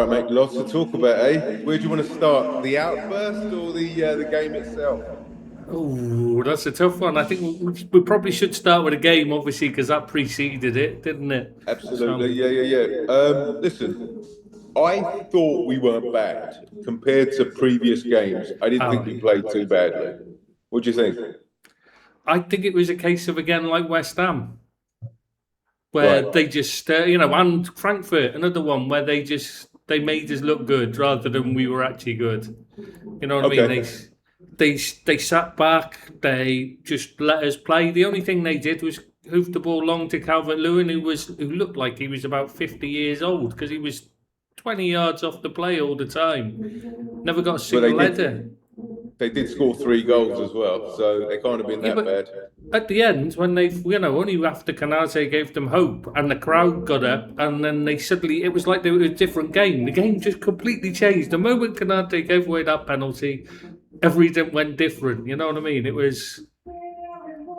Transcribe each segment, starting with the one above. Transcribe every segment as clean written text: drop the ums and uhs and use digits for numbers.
right, mate. Lots to talk about, eh? Where do you want to start? The outburst or the game itself? Oh, that's a tough one. I think we probably should start with a game, obviously, because that preceded it, didn't it? Absolutely, So, yeah, yeah, yeah. Listen, I thought we weren't bad compared to previous games. I didn't think we Ali, played too badly. What do you think? I think it was a case of again like West Ham, where Right. they just, and Frankfurt, another one where they made us look good rather than we were actually good. You know what I mean? Okay. They sat back. They just let us play. The only thing they did was hoof the ball long to Calvert-Lewin, who looked like he was about 50 years old because he was 20 yards off the play all the time. Never got a But they single did header. they did score 3 goals as well, so they can't have been Yeah, that but bad. at the end, when only after Canate gave them hope and the crowd got up, and then it was like they were a different game. The game just completely changed. The moment Canate gave away that penalty, everything went different. You know what I mean? It was.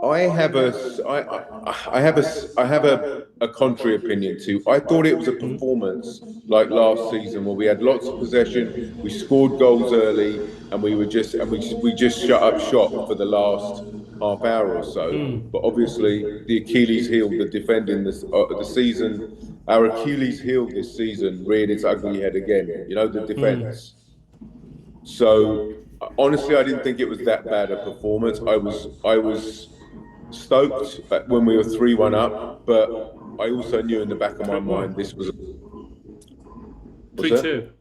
I have a, I have a contrary opinion too. I thought it was a performance like last season where we had lots of possession, we scored goals early, and we just shut up shop for the last half hour or so. But obviously, the Achilles heel, the defending this the season, our Achilles heel this season reared its ugly head again. You know, the defense. So honestly, I didn't think it was that bad a performance. I was stoked when we were 3-1 up, but I also knew in the back of my mind this was was it? 3-2.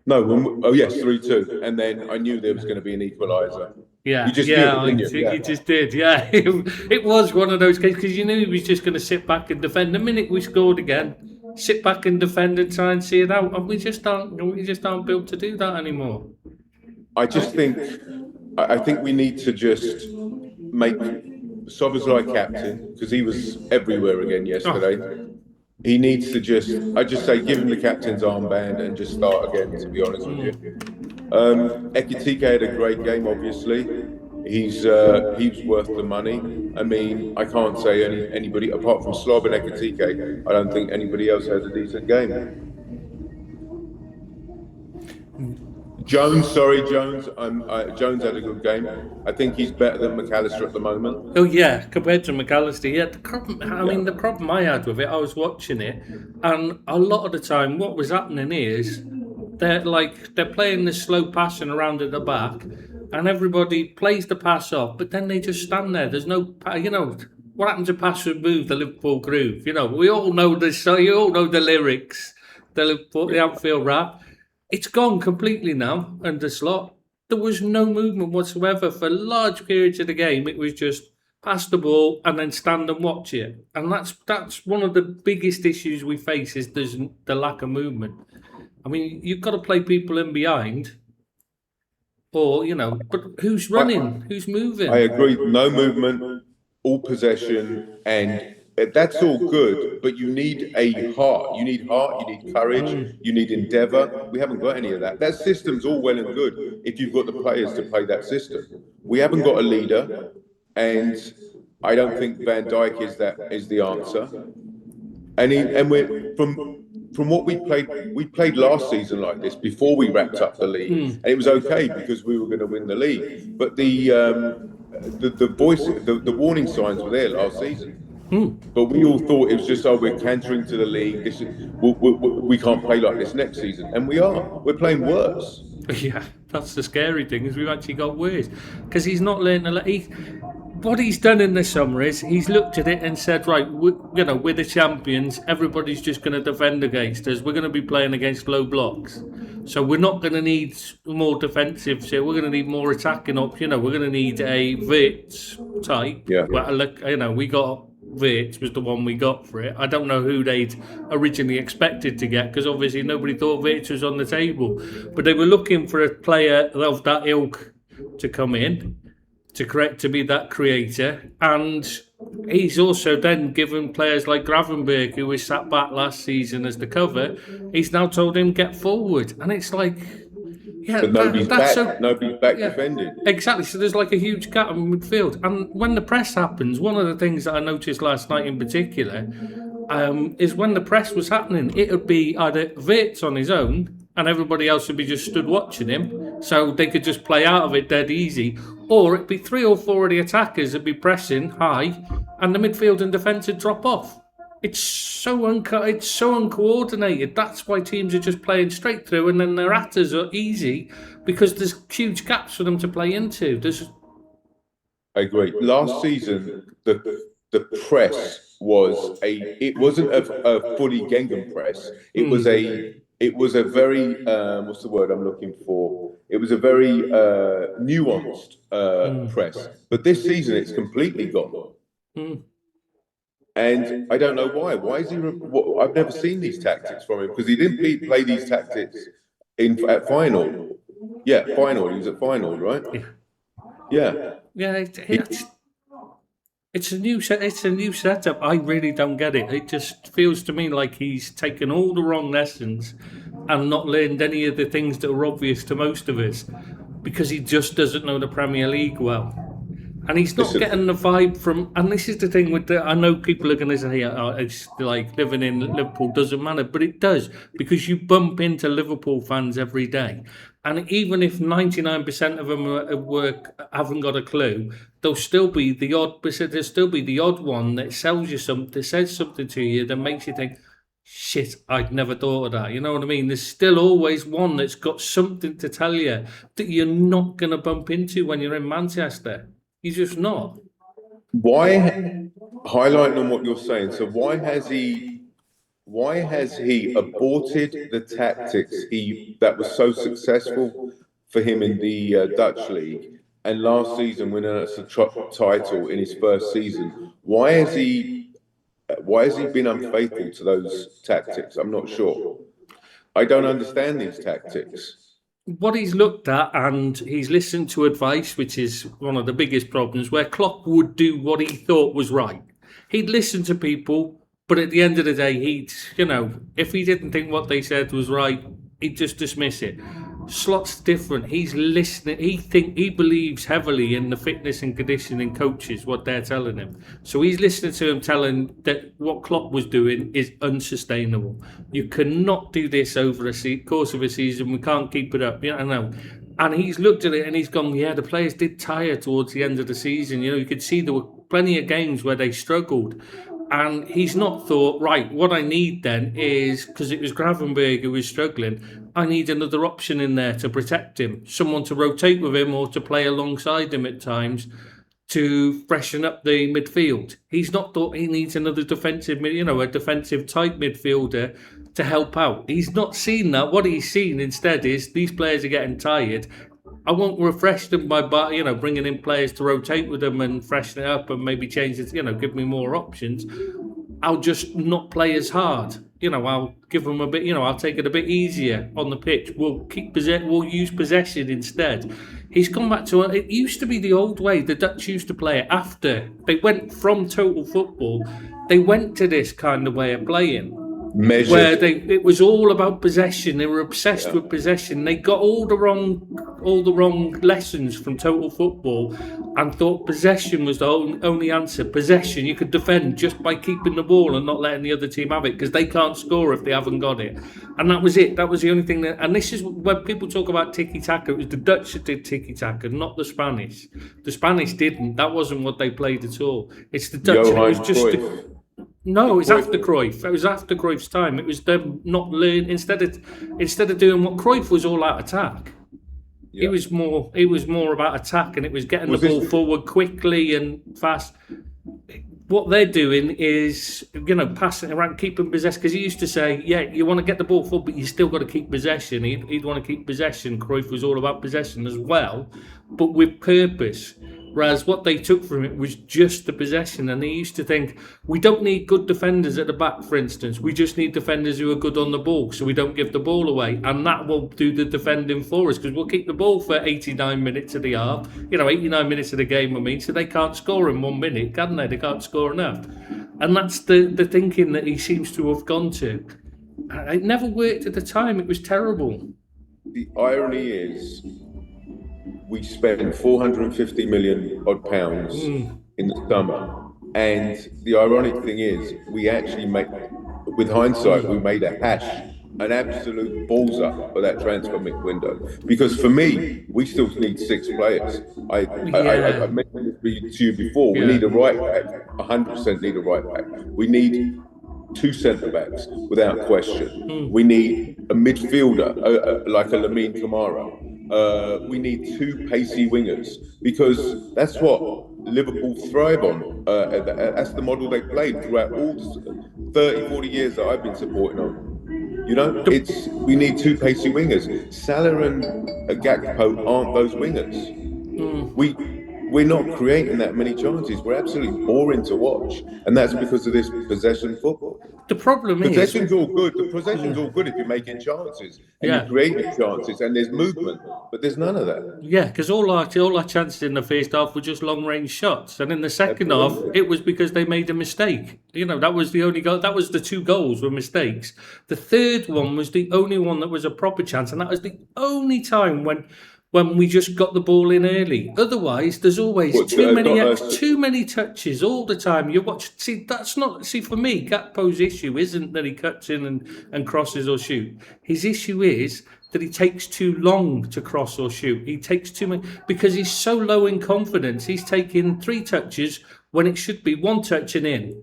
No, oh yes, 3-2, and then I knew there was going to be an equaliser. You Yeah, just knew yeah, it, didn't you? he Yeah. just did. Yeah, it was one of those cases because you knew he was just going to sit back and defend. The minute we scored again, sit back and defend and try and see it out, and we just aren't built to do that anymore. I just think I think we need to just make Soboslai captain because he was everywhere again Oh, yesterday. He needs to I just say, give him the captain's armband and just start again. To be honest with you, Ekitike had a great game. Obviously, he's worth the money. I mean, I can't say anybody apart from Slob and Ekitike. I don't think anybody else has a decent game. Jones, sorry, Jones. Jones had a good game. I think he's better than McAllister at the moment. oh yeah, compared to McAllister, yeah. Yeah. The problem I had with it, I was watching it, and a lot of the time, what was happening is they're playing this slow passing around at the back, and everybody plays the pass off, but then they just stand there. There's no, what happened to pass and move, the Liverpool groove. We all know this. So you all know the lyrics, the outfield rap. It's gone completely now under Slot. There was no movement whatsoever for large periods of the game. It was just pass the ball and then stand and watch it. And that's one of the biggest issues we face is there's the lack of movement. I mean, you've got to play people in behind, but who's I, running? Who's I moving? agree. No movement, all possession, and that's all good. But you need a heart. You need heart. You need courage. You need endeavour. We haven't got any of that. That system's all well and good if you've got the players to play that system. We haven't got a leader, and I don't think Van Dijk is the answer. And we're from what we played last season like this before we wrapped up the league, and it was okay because we were going to win the league. But the warning signs were there last season. But we all thought it was just, we're cantering to the league. We can't play like this next season, and we are. We're playing worse. Yeah, that's the scary thing is we've actually got worse because he's not learning. What he's done in the summer is he's looked at it and said, right, we're the champions. Everybody's just going to defend against us. We're going to be playing against low blocks, so we're not going to need more defensive. So we're going to need more attacking option. We're going to need a Wirtz type. Yeah. Well, look, we got. Wirtz was the one we got for it. I don't know who they'd originally expected to get because obviously nobody thought Wirtz was on the table. But they were looking for a player of that ilk to come in to be that creator. And he's also then given players like Gravenberg, who was sat back last season as the cover, he's now told him get forward. And it's like, yeah, But nobody's that's back. Nobody's back yeah, defending. exactly. So there's like a huge gap in midfield. And when the press happens, one of the things that I noticed last night in particular, is when the press was happening, it would be either Wirtz on his own and everybody else would be just stood watching him, so they could just play out of it dead easy, or it'd be 3 or 4 of the attackers that'd be pressing high, and the midfield and defence would drop off. It's so uncoordinated. That's why teams are just playing straight through, and then their atters are easy because there's huge gaps for them to play into. I agree. Last season, the press was it wasn't a fully Gengham press. It was a very what's the word I'm looking for? It was a very nuanced press. But this season, it's completely gone. Mm. And I don't know why. Why is he? I've never seen these tactics from him because he didn't play these tactics at final. Yeah, final. He was at final, right? Yeah. Yeah, it's a new set. It's a new setup. I really don't get it. It just feels to me like he's taken all the wrong lessons and not learned any of the things that are obvious to most of us because he just doesn't know the Premier League well. And he's not getting the vibe from. And this is the thing with I know people are going to say, oh, it's like living in Liverpool doesn't matter, but it does because you bump into Liverpool fans every day. And even if 99% of them haven't got a clue, there'll still be the odd one that sells you something, says something to you that makes you think, shit, I'd never thought of that. You know what I mean? There's still always one that's got something to tell you that you're not going to bump into when you're in Manchester. He's just not. Why, highlighting on what you're saying, so why has he aborted the tactics that was so successful for him in the Dutch league and last season winning us a title in his first season? Why has he been unfaithful to those tactics? I'm not sure. I don't understand these tactics. What he's looked at and he's listened to advice, which is one of the biggest problems, where Klopp would do what he thought was right. He'd listen to people, but at the end of the day, if he didn't think what they said was right, he'd just dismiss it. Slot's different. He's listening. He believes heavily in the fitness and conditioning coaches, what they're telling him. So he's listening to them telling that what Klopp was doing is unsustainable. You cannot do this over a course of a season. We can't keep it up. I know. And he's looked at it and he's gone, yeah, the players did tire towards the end of the season. You could see there were plenty of games where they struggled. And he's not thought, right, what I need then is, because it was Gravenberg who was struggling, I need another option in there to protect him, someone to rotate with him or to play alongside him at times to freshen up the midfield. He's not thought he needs another defensive, a defensive type midfielder to help out. He's not seen that. What he's seen instead is these players are getting tired. I won't refresh them by bringing in players to rotate with them and freshen it up and maybe change it, give me more options. I'll just not play as hard. I'll give them a bit, I'll take it a bit easier on the pitch. We'll use possession instead. He's gone back to it used to be the old way. The Dutch used to play it after they went from total football. They went to this kind of way of playing. Measured. Where it was all about possession. They were obsessed with possession. They got all the wrong lessons from total football and thought possession was the only answer. Possession, you could defend just by keeping the ball and not letting the other team have it because they can't score if they haven't got it. And that was it. That was the only thing and this is when people talk about tiki-taka, it was the Dutch that did tiki-taka, not the Spanish. The Spanish didn't. That wasn't what they played at all. It's the Dutch. It was just no, it was after Cruyff. It was after Cruyff's time. It was them not learn instead of doing what Cruyff was all out attack. Yeah. It was more about attack, and it was getting the ball forward quickly and fast. What they're doing is, passing around, keeping possession. Because he used to say, yeah, you want to get the ball forward, but you still got to keep possession. He'd want to keep possession. Cruyff was all about possession as well, but with purpose. Whereas what they took from it was just the possession. And they used to think, we don't need good defenders at the back, for instance. We just need defenders who are good on the ball so we don't give the ball away. And that will do the defending for us because we'll keep the ball for 89 minutes of the half. 89 minutes of the game, so they can't score in 1 minute, can they? They can't score enough. And that's the thinking that he seems to have gone to. It never worked at the time. It was terrible. The irony is, we spent 450 million odd pounds in the summer And the ironic thing is, we actually make, with hindsight, we made a hash, an absolute balls up of that transfer window. Because for me, we still need six players. I Yeah, mentioned this to you before. We yeah. need a right back, 100% need a right back. We need two centre backs without question. We need a midfielder like a Lamine Kamara. We need two pacey wingers because that's what Liverpool thrive on. That's the model they played throughout all the 30, 40 years that I've been supporting them. You know, The, it's we need two pacey wingers. Salah and Gakpo aren't those wingers. We we're not creating that many chances. We're absolutely boring to watch, and that's because of this possession football. the problem is, Possession's all good. The possession's all good if you're making chances and you're yeah. creating chances and there's movement, but there's none of that. Yeah, because all our chances in the first half were just long range shots, and in the second half, Absolutely. it was because they made a mistake. That was the only goal. That was the two goals were mistakes. The third one was the only one that was a proper chance, and that was the only time when we just got the ball in early. Otherwise, there's always But too many touches all the time. You watch. See for me, Gakpo's issue isn't that he cuts in and crosses or shoot. His issue is that he takes too long to cross or shoot. He takes too many because he's so low in confidence. He's taking 3 touches when it should be 1 touch and in.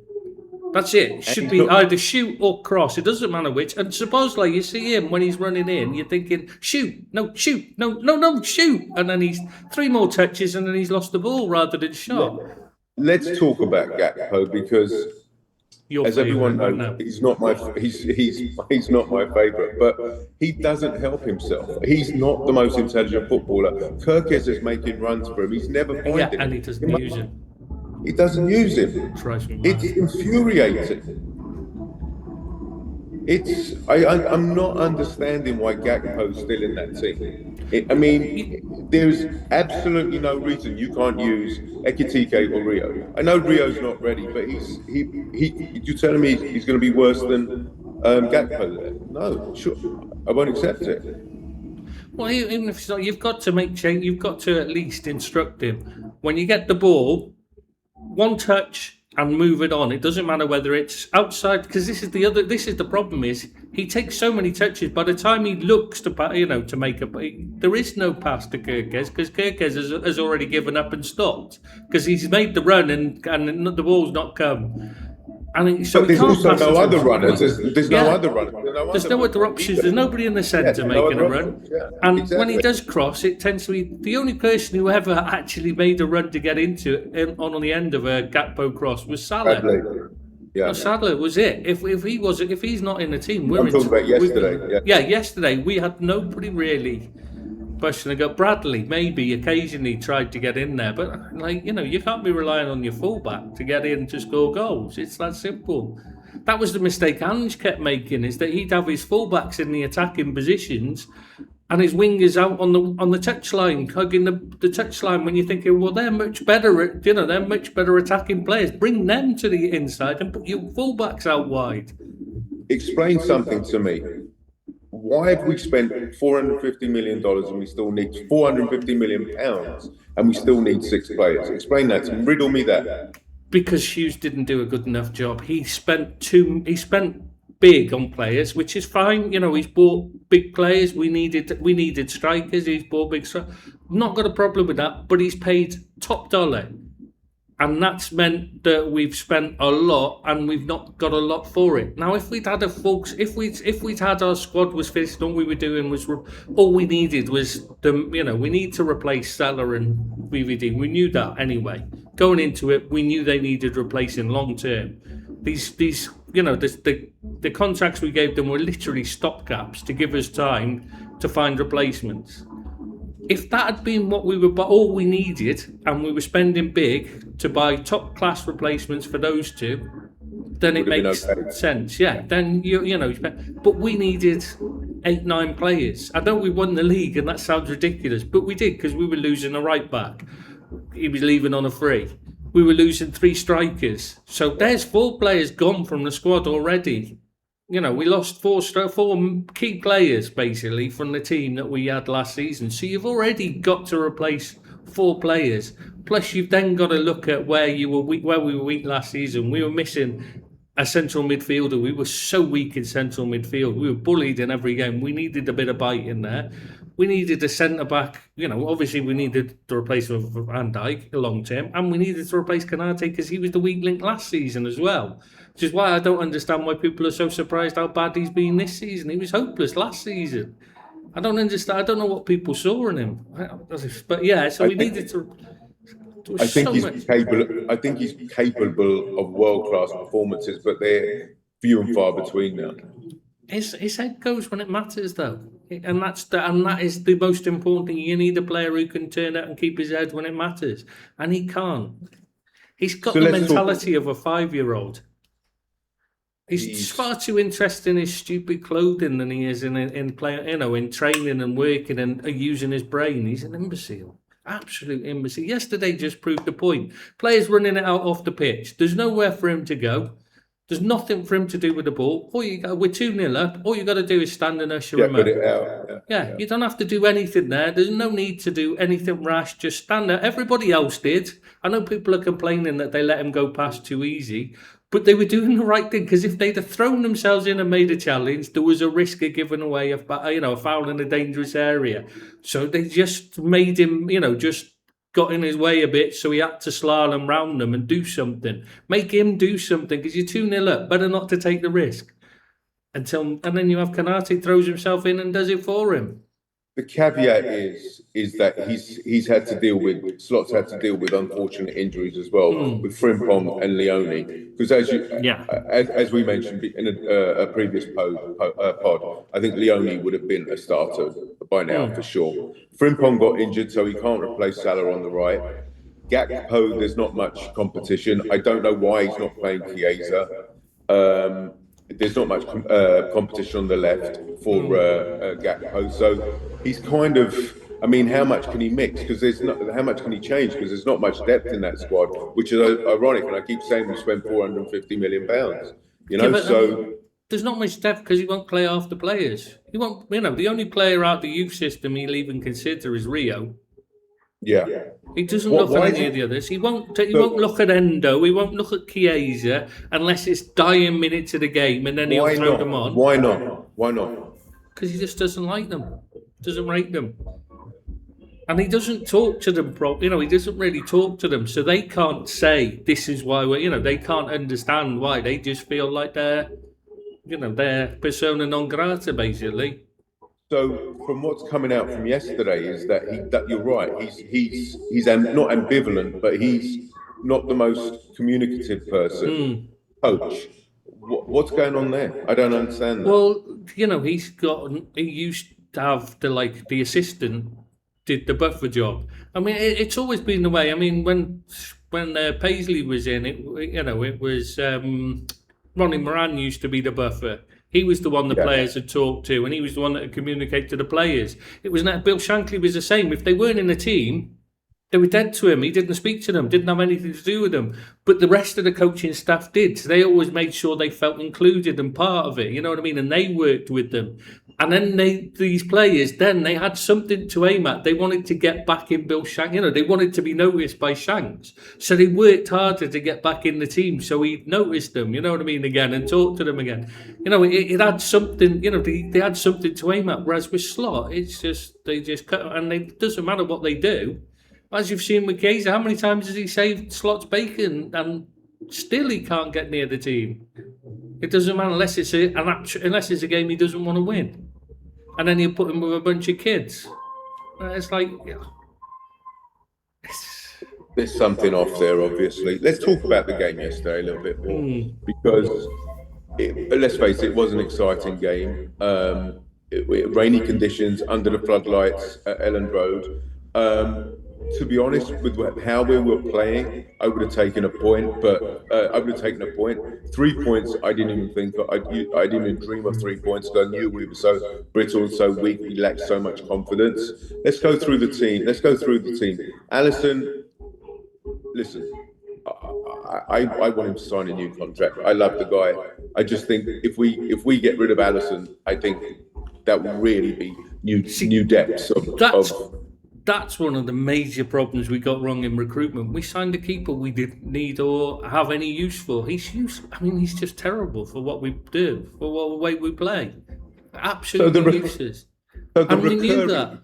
That's it. It should be either shoot or cross. It doesn't matter which. And supposedly you see him when he's running in, you're thinking, shoot, no, shoot. And then he's 3 more touches and then he's lost the ball rather than shot. let's talk about Gakpo because, Your as everyone favourite, knows, no. he's not my favourite, but he doesn't help himself. He's not the most intelligent footballer. Kirkes is making runs for him. He's never Yeah, finding and he him. doesn't use him. He doesn't use him. Tries me It's mad. infuriating. I'm not understanding why Gakpo's still in that team. I mean, there's absolutely no reason you can't use Ekitike or Rio. I know Rio's not ready, but you're telling me he's going to be worse than Gakpo there? No, sure, I won't accept it. Well, even if it's not, you've got to make change. You've got to at least instruct him when you get the ball, 1 touch and move it on. It doesn't matter whether it's outside because this is the problem is he takes so many touches. By the time he looks to make there is no pass to Kirkes because Kirkes has already given up and stopped because he's made the run and the ball's not come. So But he there's can't also pass no it other to runners. There's no Yeah. other runners. There's no other options. There's nobody in the centre Yeah, no making a other run. options. Yeah, And when he exactly. does cross, it tends to be the only person who ever actually made a run to get into it on the end of a Gakpo cross was Salah. Sadly. Yeah. Salah was it. If he's not in the team, we're I'm in. talking about yesterday. Yeah. Yesterday we had nobody really pushing to go. Bradley maybe occasionally tried to get in there, but you can't be relying on your fullback to get in to score goals. It's that simple. That was the mistake Ange kept making, is that he'd have his fullbacks in the attacking positions and his wingers out on the touchline, hugging the touchline. When you're thinking, well, they're much better they're much better attacking players. Bring them to the inside and put your fullbacks out wide. Explain something to me. Why have we spent $450 million and we still need £450 million and we still need 6 players? Explain that to me. Riddle me that. Because Hughes didn't do a good enough job. He spent big on players, which is fine. He's bought big players. We needed strikers. He's bought big strikers. Not got a problem with that, but he's paid top dollar. And that's meant that we've spent a lot and we've not got a lot for it. Now, if we'd had our squad was finished, all we were doing was all we needed was we need to replace Salah and VVD. We knew that anyway. Going into it, we knew they needed replacing long term. The contracts we gave them were literally stopgaps to give us time to find replacements. If that had been what all we needed, and we were spending big to buy top class replacements for those two, then it makes sense. Yeah. Then but we needed 8-9 players. I know we won the league, and that sounds ridiculous, but we did because we were losing a right back. He was leaving on a free. We were losing 3 strikers. So there's 4 players gone from the squad already. We lost 4 key players basically from the team that we had last season. So you've already got to replace 4 players. Plus, you've then got to look at where you were weak, where we were weak last season. We were missing a central midfielder. We were so weak in central midfield. We were bullied in every game. We needed a bit of bite in there. We needed a centre back. Obviously we needed to replace Van Dijk long term, and we needed to replace Canate because he was the weak link last season as well. Which is why I don't understand why people are so surprised how bad he's been this season. He was hopeless last season. I don't understand. I don't know what people saw in him. But yeah, so we needed to. I think he's capable. I think he's capable of world-class performances, but they're few and far between now. His head goes when it matters, though, and that is the most important thing. You need a player who can turn out and keep his head when it matters, and he can't. He's got the mentality of a 5-year-old. He's far too interested in his stupid clothing than he is in playing, in training and working and using his brain. He's an imbecile. Absolute imbecile. Yesterday just proved the point. Players running it out off the pitch. There's nowhere for him to go. There's nothing for him to do with the ball. We're 2-0 up. All you got to do is stand and usher him up. Yeah, you don't have to do anything there. There's no need to do anything rash. Just stand there. Everybody else did. I know people are complaining that they let him go past too easy, but they were doing the right thing, because if they'd have thrown themselves in and made a challenge, there was a risk of giving away a foul in a dangerous area. So they just made him, just got in his way a bit, so he had to slalom round them and do something. Make him do something, because you're 2-0 up. Better not to take the risk. And then you have Canate throws himself in and does it for him. The caveat is that he's had to deal with Slot's had to deal with unfortunate injuries as well, with Frimpong and Leone, because as we mentioned in a previous pod, I think Leone would have been a starter by now for sure. Frimpong got injured, so he can't replace Salah on the right. Gakpo, there's not much competition. I don't know why he's not playing Chiesa. There's not much competition on the left for Gakpo, so he's kind of. I mean, how much can he mix? Because how much can he change? Because there's not much depth in that squad, which is ironic. And I keep saying we spent £450 million. So there's not much depth because he won't play half the players. He won't. The only player out the youth system he'll even consider is Rio. Yeah. He doesn't look at any of the others. He won't look at Endo. He won't look at Chiesa unless it's dying minutes of the game, and then he'll throw them on. Why not? Why not? Because he just doesn't like them. Doesn't rate them. And he doesn't talk to them he doesn't really talk to them, so they can't say this is why they can't understand why. They just feel like they're persona non grata, basically. So from what's coming out from yesterday is that you're right. He's not ambivalent, but he's not the most communicative person. Coach, what's going on there? I don't understand that. Well, he used to have the assistant did the buffer job. I mean, it's always been the way. I mean, when Paisley was in it, it was Ronnie Moran used to be the buffer. He was the one the players had talked to, and he was the one that had communicated to the players. It was not Bill Shankly was the same. If they weren't in the team, they were dead to him. He didn't speak to them, didn't have anything to do with them. But the rest of the coaching staff did. So they always made sure they felt included and part of it. You know what I mean? And they worked with them. And then these players, they had something to aim at. They wanted to get back in Bill Shanks. They wanted to be noticed by Shanks. So they worked harder to get back in the team. So he noticed them, you know what I mean, again, and talked to them again. It had something, they had something to aim at. Whereas with Slot, it's just, they just cut, and it doesn't matter what they do. As you've seen with Chiesa, how many times has he saved Slot's bacon? And still he can't get near the team. It doesn't matter unless it's a game he doesn't want to win. And then you put him with a bunch of kids. It's like... There's something off there, obviously. Let's talk about the game yesterday a little bit more. Because, let's face it was an exciting game. Rainy conditions, under the floodlights at Elland Road. To be honest, with how we were playing, I would have taken a point, but I would have taken a point. 3 points, I didn't even think, I didn't even dream of 3 points because I knew we were so brittle, so weak, we lacked so much confidence. Let's go through the team. Alisson, listen, I want him to sign a new contract. I love the guy. I just think if we get rid of Alisson, I think that will really be new depths of That's one of the major problems we got wrong in recruitment. We signed a keeper we didn't need or have any use for. He's just terrible for what we do, for what the way we play. So the Absolutely rec- useless. so the And we knew that. recurring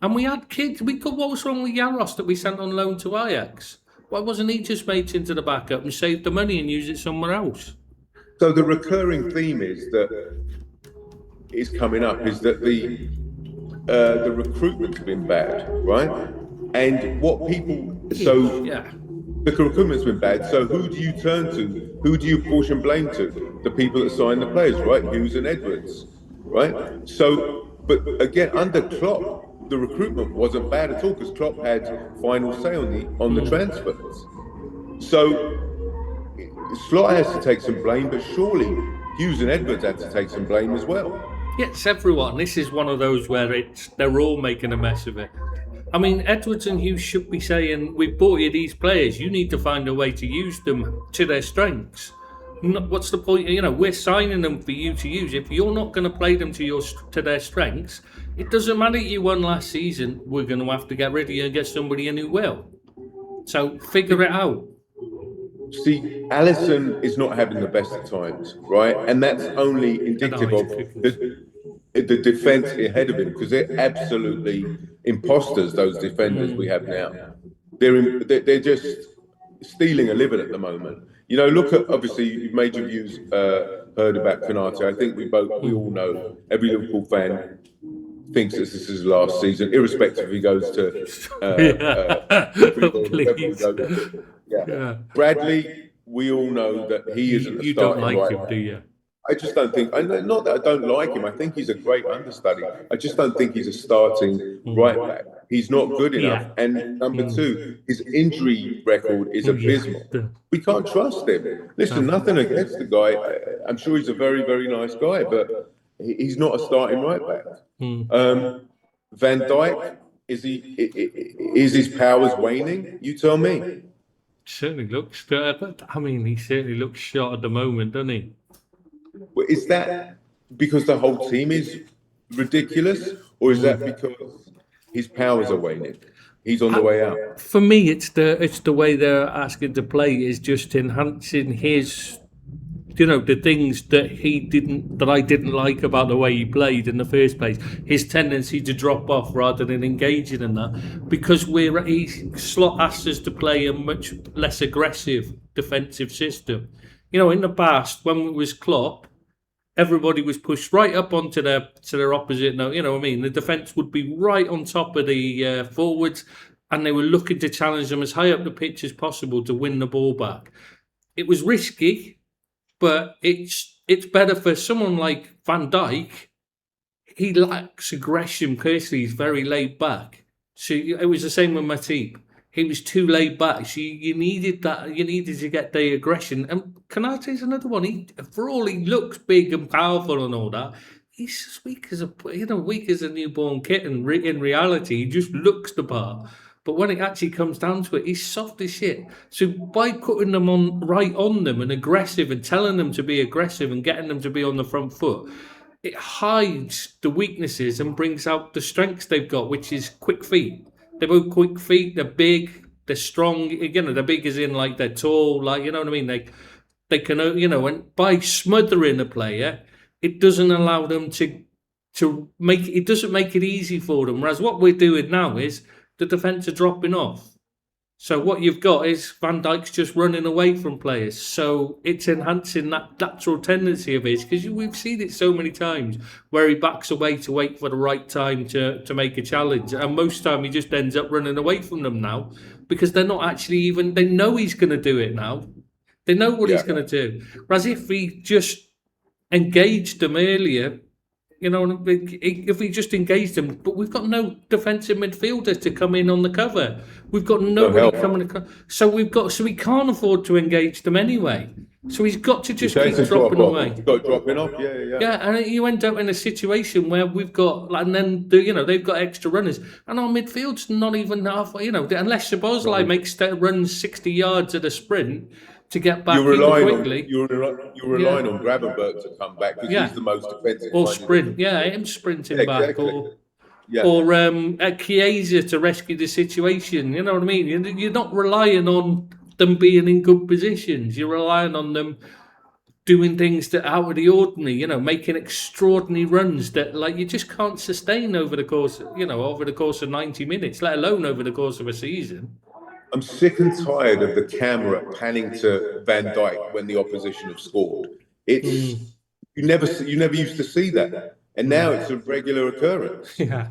And we had kids. What was wrong with Yaros that we sent on loan to Ajax? Why wasn't he just made into the backup and saved the money and used it somewhere else? so the recurring theme is that is coming up is that the recruitment's been bad, right? And what people so Yeah. the recruitment's been bad. So who do you turn to? Who do you portion blame to? The people that sign the players, right? Hughes and Edwards, right? So, but again, under Klopp, the recruitment wasn't bad at all because Klopp had final say on the transfers. So Slot has to take some blame, but surely Hughes and Edwards had to take some blame as well. Yeah, it's everyone. This is one of those where they're all making a mess of it. I mean, Edwards and Hughes should be saying, "We've bought you these players. You need to find a way to use them to their strengths. What's the point? We're signing them for you to use. If you're not going to play them to their strengths, it doesn't matter you won last season. We're going to have to get rid of you and get somebody in who will. So figure it out." See, Allison is not having the best of times, right? And that's only indicative of the defense ahead of him because they're absolutely imposters, those defenders we have now. They're just stealing a living at the moment. Look at, obviously, you've made your views heard about Konate. I think we all know, every Liverpool fan thinks this is his last season, irrespective if he goes to Please. yeah. Bradley, we all know that he isn't a You don't starting like right him, do you? I just don't think, not that I don't like him, I think he's a great understudy. I just don't think he's a starting right back. He's not good enough. Yeah. And number two, his injury record is abysmal. We can't trust him. Listen, nothing against the guy. I'm sure he's a very, very nice guy, but he's not a starting right back. Van Dijk, is his powers waning? You tell me. Certainly looks. He certainly looks shot at the moment, doesn't he? Is that because the whole team is ridiculous, or is that because his powers are waning? He's on the way out. For me, it's the way they're asking to play is just enhancing his, the things that I didn't like about the way he played in the first place. His tendency to drop off rather than engaging in that, because Slot asks us to play a much less aggressive defensive system. In the past, when it was Klopp, everybody was pushed right up onto their opposite. The defence would be right on top of the forwards, and they were looking to challenge them as high up the pitch as possible to win the ball back. It was risky, but it's better for someone like Van Dijk. He lacks aggression. Personally, he's very laid back. So it was the same with Matip. He was too laid back. So you needed that. You needed to get the aggression. And Konate's another one. For all he looks big and powerful and all that, he's just weak as a newborn kitten. In reality, he just looks the part. But when it actually comes down to it, he's soft as shit. So by putting them right on them and aggressive and telling them to be aggressive and getting them to be on the front foot, it hides the weaknesses and brings out the strengths they've got, which is quick feet. They're both quick feet. They're big. They're strong. They're big as in like they're tall. Like, you know what I mean? They can, and by smothering a player, it doesn't allow them to make it doesn't make it easy for them. Whereas what we're doing now is the defence are dropping off. So what you've got is Van Dijk's just running away from players. So it's enhancing that natural tendency of his, because we've seen it so many times where he backs away to wait for the right time to make a challenge. And most time he just ends up running away from them now because they're not actually even, they know he's going to do it now. They know what he's going to do. Whereas if he just engaged them earlier, if we just engaged them, but we've got no defensive midfielders to come in on the cover. We've got nobody coming to so we can't afford to engage them anyway. So he's got to just keep dropping away. He's got dropping off, yeah. Yeah, and you end up in a situation where we've got, and then they've got extra runners, and our midfield's not even halfway. Unless Szoboszlai runs 60 yards at a sprint to get back quickly. You're relying on Gravenberch to come back because he's the most defensive. Or sprint, him sprinting back. Yeah. or Chiesa to rescue the situation. You know what I mean? You're not relying on them being in good positions. You're relying on them doing things that out of the ordinary. Making extraordinary runs that like you just can't sustain over the course. Over the course of 90 minutes, let alone over the course of a season. I'm sick and tired of the camera panning to Van Dijk when the opposition have scored. It's Mm, you never used to see that, and now it's a no. regular occurrence. Yeah.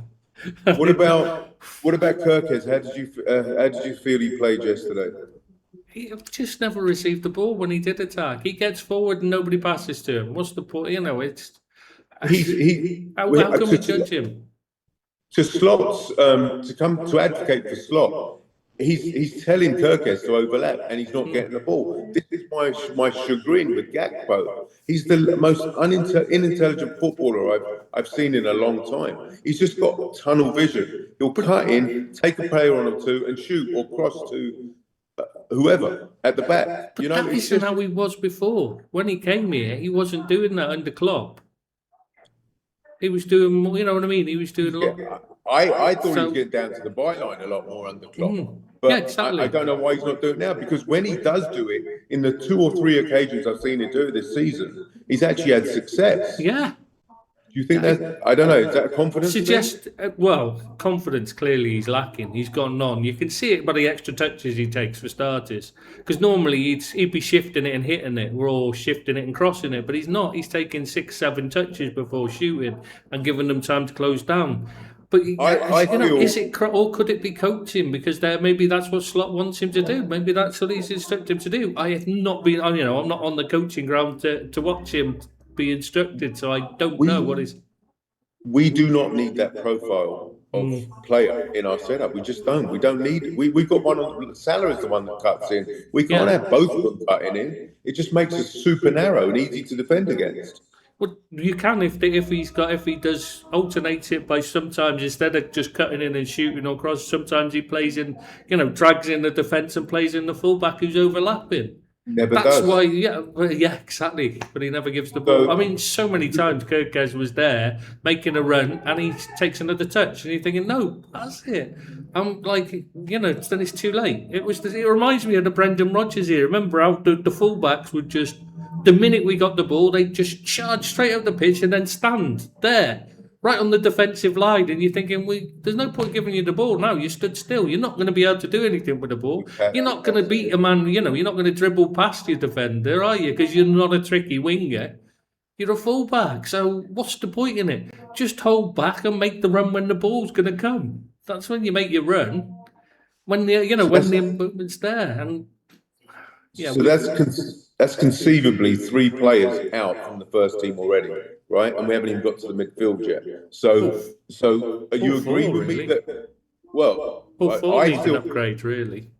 What about what about Kirkes? How did you feel he played yesterday? He just never received the ball when he did attack. He gets forward and nobody passes to him. What's the point? It's how can we judge him? To Slot's to come to advocate for Slot. He's telling Kirkes to overlap, and he's not getting the ball. This is my chagrin with Gakpo. He's the most unintelligent footballer I've seen in a long time. He's just got tunnel vision. He'll cut in, take a player on or two, and shoot or cross to whoever at the back. But that It's isn't just how he was before. When he came here, he wasn't doing that under Klopp. He was doing more, you know what I mean? He was doing a lot. I thought he was So, getting down to the byline a lot more under Klopp. yeah, But I exactly. don't know why he's not doing it now, because when he does do it, in the 2 or 3 occasions I've seen him do it this season, he's actually had success. Yeah. Do you think that? I don't know. Is that a confidence thing? Suggest well, confidence clearly he's lacking. He's gone on. You can see it by the extra touches he takes for starters. Because normally he'd be shifting it and hitting it, or shifting it and crossing it, but he's not. He's taking 6, 7 touches before shooting and giving them time to close down. But I feel is it or could it be coaching? Because maybe that's what Slot wants him to do. Maybe that's what he's instructed him to do. I have not been. I'm not on the coaching ground to watch him be instructed, so I don't know what is. we do not need that profile of player in our setup. We just don't. We don't need it. We've got one on Salah is the one that cuts in. We can't have both of them cutting in. It just makes us super narrow and easy to defend against. Well, you can if he does alternates it by sometimes instead of just cutting in and shooting or cross, sometimes he plays in, drags in the defence and plays in the fullback who's overlapping. Never That's does. why, yeah, exactly. But he never gives the ball. I mean, so many times Kirkes was there making a run and he takes another touch, and you're thinking, no, that's it. I'm like, then it's too late. It reminds me of the Brendan Rodgers here. Remember how the fullbacks would just, the minute we got the ball, they'd just charge straight up the pitch and then stand there, right on the defensive line, and you're thinking, there's no point giving you the ball now. You stood still. You're not going to be able to do anything with the ball. You're not going to beat a man. You're not going to dribble past your defender, are you? Because you're not a tricky winger. You're a fullback. So what's the point in it? Just hold back and make the run when the ball's going to come. That's when you make your run. When when the movement's there, and so that's conceivably 3 players out from the first team already, right? And we haven't even got to the midfield yet. So you agree with me that? Well, four I needs still an upgrade, really.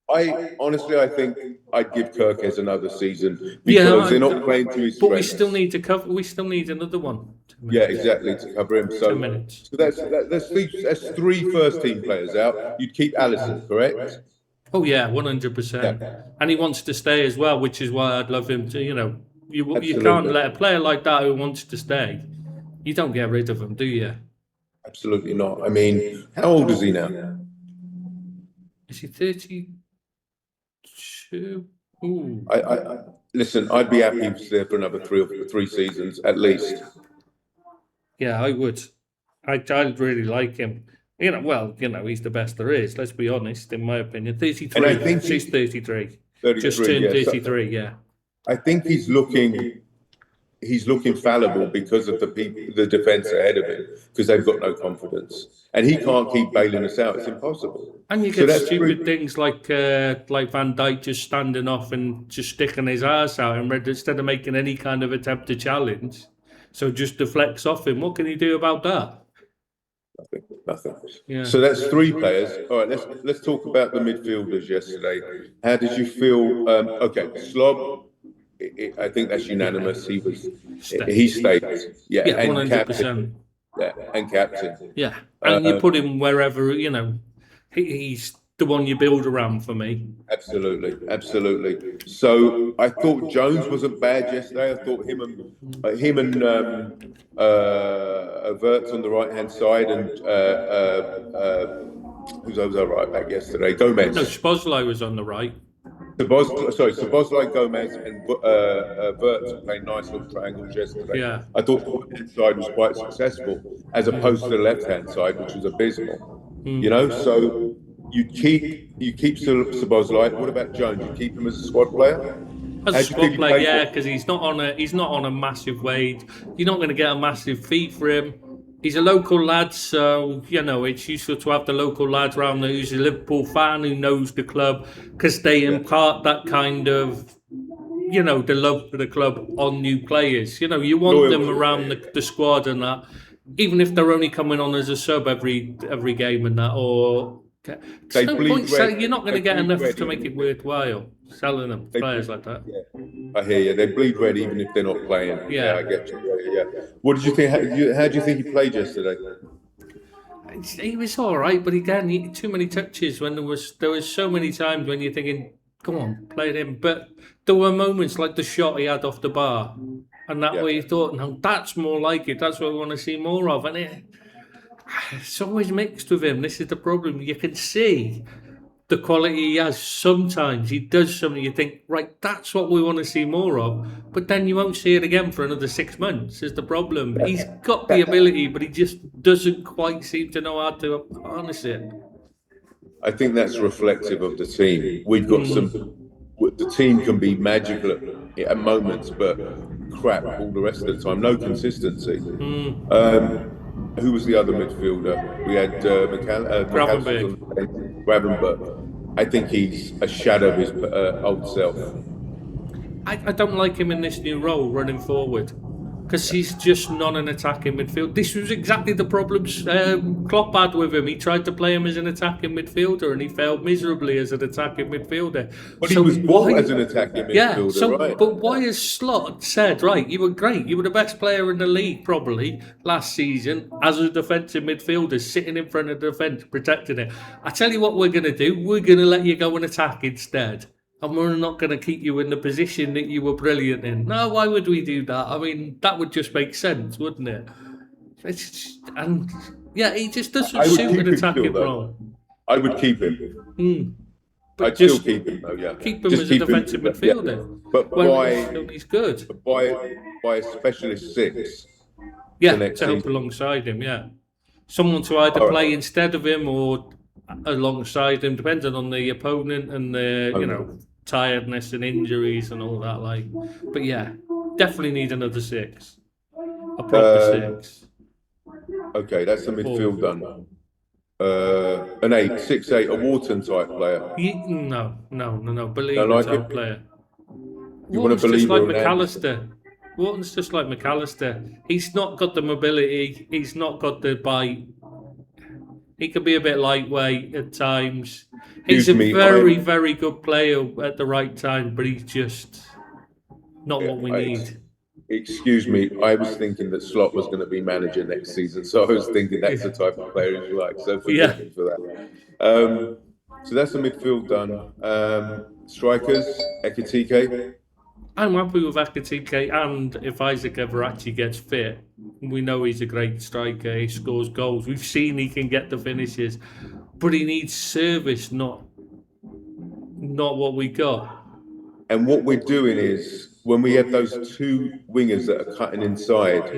I honestly, I think I'd give Kirkes another season because they're not playing to his strengths. But we still need to cover. We still need another one. Yeah, exactly, to cover him. So 10 minutes. So that's 3 first team players out. You'd keep Allison, correct? Oh yeah, 100%. And he wants to stay as well, which is why I'd love him to. You can't let a player like that who wants to stay. You don't get rid of him, do you? Absolutely not. I mean, how old is he now? Is he 32? Ooh. Listen. I'd be happy if he's there for another 3 seasons at least. Yeah, I would. I really like him. He's the best there is. Let's be honest. In my opinion, 33. And I think he's 33. 33. Just turned 33. Yeah. I think he's looking fallible because of the defense ahead of him, because they've got no confidence, and he can't keep bailing us out. It's impossible. And you get stupid things like Van Dijk just standing off and just sticking his ass out, and instead of making any kind of attempt to challenge, so just deflects off him. What can he do about that? Nothing. Yeah. So that's 3 players. All right, let's talk about the midfielders yesterday. How did you feel? Okay, Slob. I think that's unanimous. He stayed. Yeah, and 100%. Captain. Yeah, and captain. Yeah, and you put him wherever he's the one you build around for me. Absolutely, absolutely. So I thought Jones wasn't bad yesterday. I thought him and Verts on the right hand side, and who's over the right back yesterday? No, Gomez. Szoboszlai was on the right. Sabozlai, Gomez, and Verts were playing nice little triangles yesterday. Yeah. I thought the right hand side was quite successful, as opposed to the left hand side, which was abysmal. So you keep Sabozlai. What about Jones? You keep him as a squad player? As How a do you think squad he player, played? yeah, because he's not on a massive wage. You're not going to get a massive fee for him. He's a local lad, so it's useful to have the local lads around who's a Liverpool fan who knows the club, because they impart that kind of the love for the club on new players. You want them Loyalty. around the squad and that, even if they're only coming on as a sub every game and that, or there's They no bleed point red. selling. You're not going They to get bleed enough red to make even it if they're, worthwhile selling them they players bleed, like that. yeah. I hear you. They bleed red even if they're not playing. Yeah, I Yeah. get you. Yeah, yeah. What did you think? How do you think he played yesterday? He was all right, but again, too many touches. When there was so many times when you're thinking, "Come on, play it in." But there were moments like the shot he had off the bar, and that Yeah. way you thought, "No, that's more like it. That's what we want to see more of." And it's always mixed with him. This is the problem. You can see the quality he has. Sometimes he does something you think, right, that's what we want to see more of, but then you won't see it again for another 6 months. Is the problem. He's got the ability, but he just doesn't quite seem to know how to harness it. I think that's reflective of the team. We've got some. The team can be magical at moments, but crap all the rest of the time. No consistency. Who was the other midfielder? We had McAllister was Gravenberg. on the bench. Gravenberg. I think he's a shadow of his old self. I don't like him in this new role, running forward, because he's just not an attacking midfield. This was exactly the problems Klopp had with him. He tried to play him as an attacking midfielder, and he failed miserably as an attacking midfielder. But he So was bought as an why? attacking Yeah. midfielder, So, right? but why has Slot said, right? You were great. You were the best player in the league probably last season as a defensive midfielder, sitting in front of the defence, protecting it. I tell you what, we're going to do. We're going to let you go and attack instead. And we're not going to keep you in the position that you were brilliant in. No, why would we do that? I mean, that would just make sense, wouldn't it? And yeah, he just doesn't I would suit keep an him still, attacking though. role. I would keep him. But I'd still just keep him, though. Yeah, keep him just as a keep him. defensive Yeah. midfielder. But When he's good. by a specialist six Yeah, for next to help season. alongside him, yeah. Someone to either All right. play instead of him or alongside him, depending on the opponent and the tiredness and injuries and all that. But yeah, definitely need another six, a proper six. Okay, that's the midfield done. An 8, 6'8", a Wharton type player. No. Believer Don't like type it? player. You want a Wharton's just like believer in Anderson? McAllister. Wharton's just like McAllister. He's not got the mobility. He's not got the bite. He could be a bit lightweight at times. He's a very good player at the right time, but he's just not what we need. Excuse me, I was thinking that Slot was going to be manager next season, so I was thinking that's the type of player you like. So forgive me for that. So that's the midfield done. Strikers, Ekitike. I'm happy with Ekitike, and if Isaac ever actually gets fit, we know he's a great striker. He scores goals. We've seen he can get the finishes, but he needs service, not what we got. And what we're doing is when we have those two wingers that are cutting inside,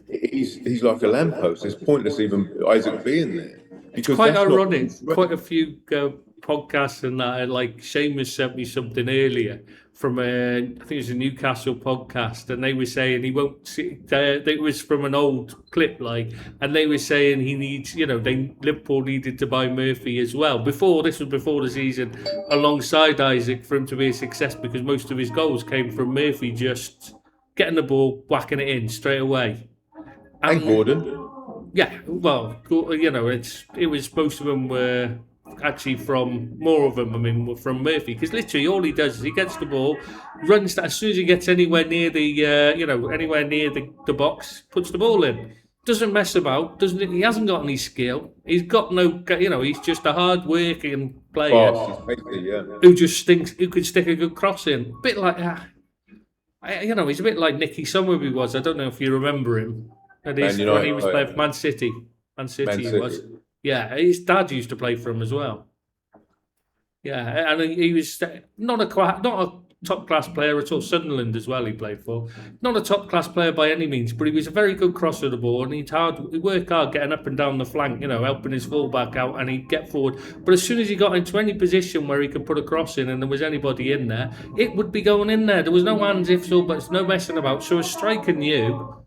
he's like a lamppost. It's pointless even Isaac being there. It's quite ironic. Quite a few podcasts and that, like Seamus sent me something earlier from I think it was a Newcastle podcast, and they were saying he won't see. It was from an old clip, and they were saying he needs. Liverpool needed to buy Murphy as well. Before the season, alongside Isaac, for him to be a success, because most of his goals came from Murphy just getting the ball, whacking it in straight away. And Gordon. Yeah, well, it was most of them were actually from more of them. I mean, from Murphy, because literally all he does is he gets the ball, runs as soon as he gets anywhere near the the box, puts the ball in. doesn't mess about. Doesn't he? Hasn't got any skill. He's got no. He's just a hard working player Fast, he's pacey, yeah. who just stinks. Who could stick a good cross in. Bit like he's a bit like Nicky Summerby was. I don't know if you remember him. Man When he United was playing for player, Man City. Man Man City he City. was. Yeah, his dad used to play for him as well. Yeah, and he was not a top class player at all. Sunderland as well. He played for not a top class player by any means, but he was a very good crosser of the ball, and he worked hard getting up and down the flank. Helping his fullback out, and he'd get forward. But as soon as he got into any position where he could put a cross in, and there was anybody in there, it would be going in there. There was no ands, ifs, or buts, no messing about. So a striker knew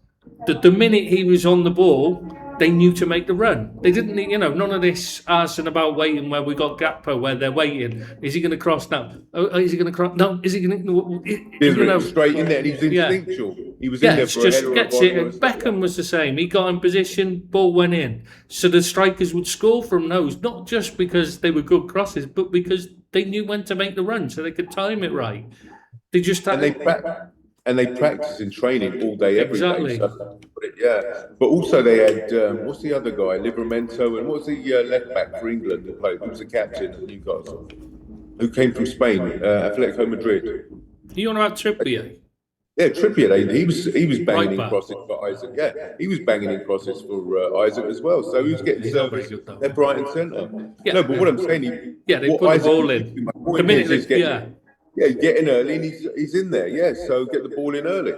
that the minute he was on the ball, they knew to make the run. They didn't need, none of this arsing about waiting where we got Gakpo, where they're waiting. Is he going to cross now? Oh, is he going to cross? No, is he going to, Straight in there, and he was yeah. instinctual. He was in Yeah, there it's for a just header or a gets volley it. or a And stuff. Beckham was the same. He got in position, ball went in. So the strikers would score from those, not just because they were good crosses, but because they knew when to make the run, so they could time it right. They just And had, they practice in training all day, every day. exactly. So, yeah. But also they had what's the other guy, Livramento, and what's the left back for England who played? Who was the captain at Newcastle? Who came from Spain, Atletico Madrid. You want to have Trippier, Yeah, Trippier. He was banging right in back? crosses for Isaac. Yeah, he was banging in crosses for Isaac as well. So he was getting He's not very service good though. left, right, and centre. Yeah, No, but what I'm saying, yeah, they what put the Isaac ball is in. doing, my The point minute is they, getting, yeah, yeah, he's getting early and he's in there. Yeah, so get the ball in early,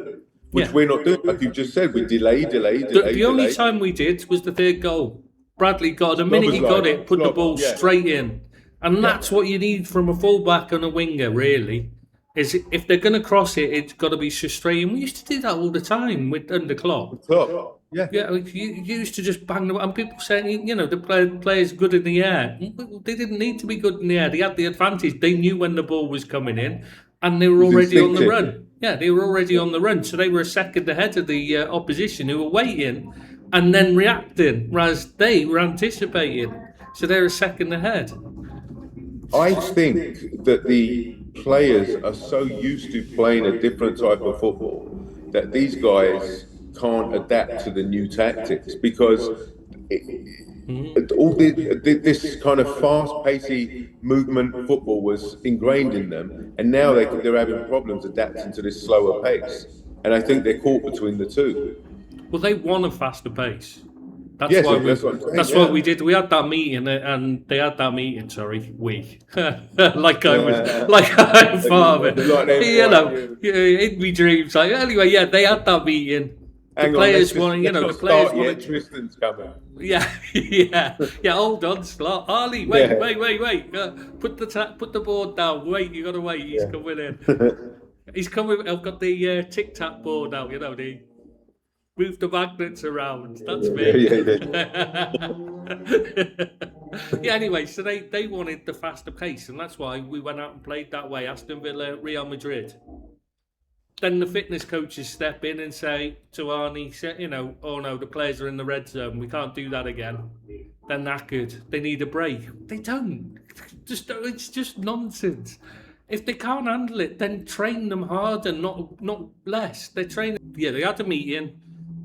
which yeah. we're not doing. Like you just said, we delay. The only time we did was the third goal. Bradley got the minute he got it, put the ball Yeah, straight in, and yeah. that's what you need from a fullback and a winger. Really, is if they're going to cross it, it's got to be straight. And we used to do that all the time with under Klopp. Klopp. Yeah. Yeah, you used to just bang the and people saying, the players good in the air. They didn't need to be good in the air. They had the advantage. They knew when the ball was coming in, and they were It was already on the instinctive. run. Yeah, they were already on the run, so they were a second ahead of the opposition who were waiting and then reacting, whereas they were anticipating. So they're a second ahead. I think that the players are so used to playing a different type of football that these guys can't adapt to the new tactics because all this kind of fast pacey movement football was ingrained in them, and now they're having problems adapting to this slower pace. And I think they're caught between the two. Well, they want a faster pace. That's Yes, why that's what I'm saying. That's what we did. We had that meeting, and they had that meeting. Sorry, like I'm part of it. In my dreams. Like anyway, yeah, they had that meeting. Hang The on, players let's wanted, not the players start yet. wanted. Tristan's coming. Yeah, yeah. Hold on, Slot. Harley, wait. Put the board down. Wait, you gotta wait. He's coming in. He's coming. I've got the tic tac board out. The move the magnets around. That's me. Yeah. Anyway, so they wanted the faster pace, and that's why we went out and played that way. Aston Villa, Real Madrid. Then the fitness coaches step in and say to Arnie, oh no, the players are in the red zone. We can't do that again. They're knackered. They need a break. They don't. It's just nonsense. If they can't handle it, then train them harder, not less. They train. Yeah, they had a meeting.